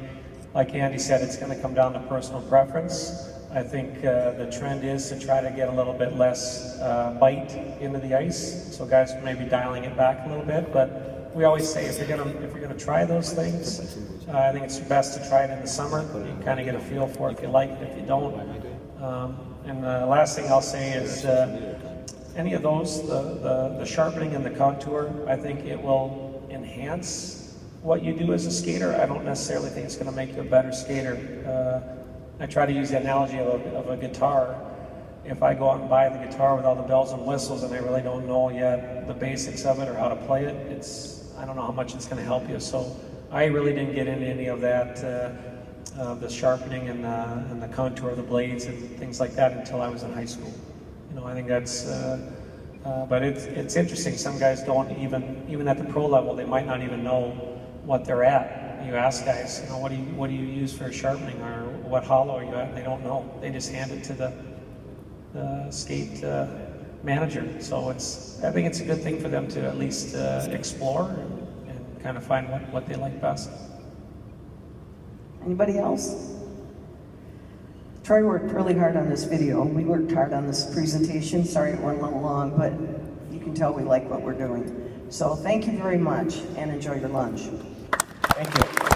Like Andy said, it's going to come down to personal preference. I think the trend is to try to get a little bit less bite into the ice. So guys may be dialing it back a little bit, but we always say if you're gonna try those things, I think it's best to try it in the summer. You can kind of get a feel for it if you like it, if you don't. And the last thing I'll say is any of those, the sharpening and the contour, I think it will enhance what you do as a skater. I don't necessarily think it's going to make you a better skater. I try to use the analogy of a guitar. If I go out and buy the guitar with all the bells and whistles and I really don't know yet the basics of it or how to play it, I don't know how much it's going to help you. So I really didn't get into any of that, the sharpening and the contour of the blades and things like that until I was in high school. I think that's, but it's interesting. Some guys don't even at the pro level, they might not even know what they're at. You ask guys, what do you use for sharpening, or what hollow are you at? And they don't know. They just hand it to the skate manager. So I think it's a good thing for them to at least explore and kind of find what they like best. Anybody else? Troy worked really hard on this video. We worked hard on this presentation. Sorry it went a little long, but you can tell we like what we're doing. So thank you very much and enjoy your lunch. Thank you.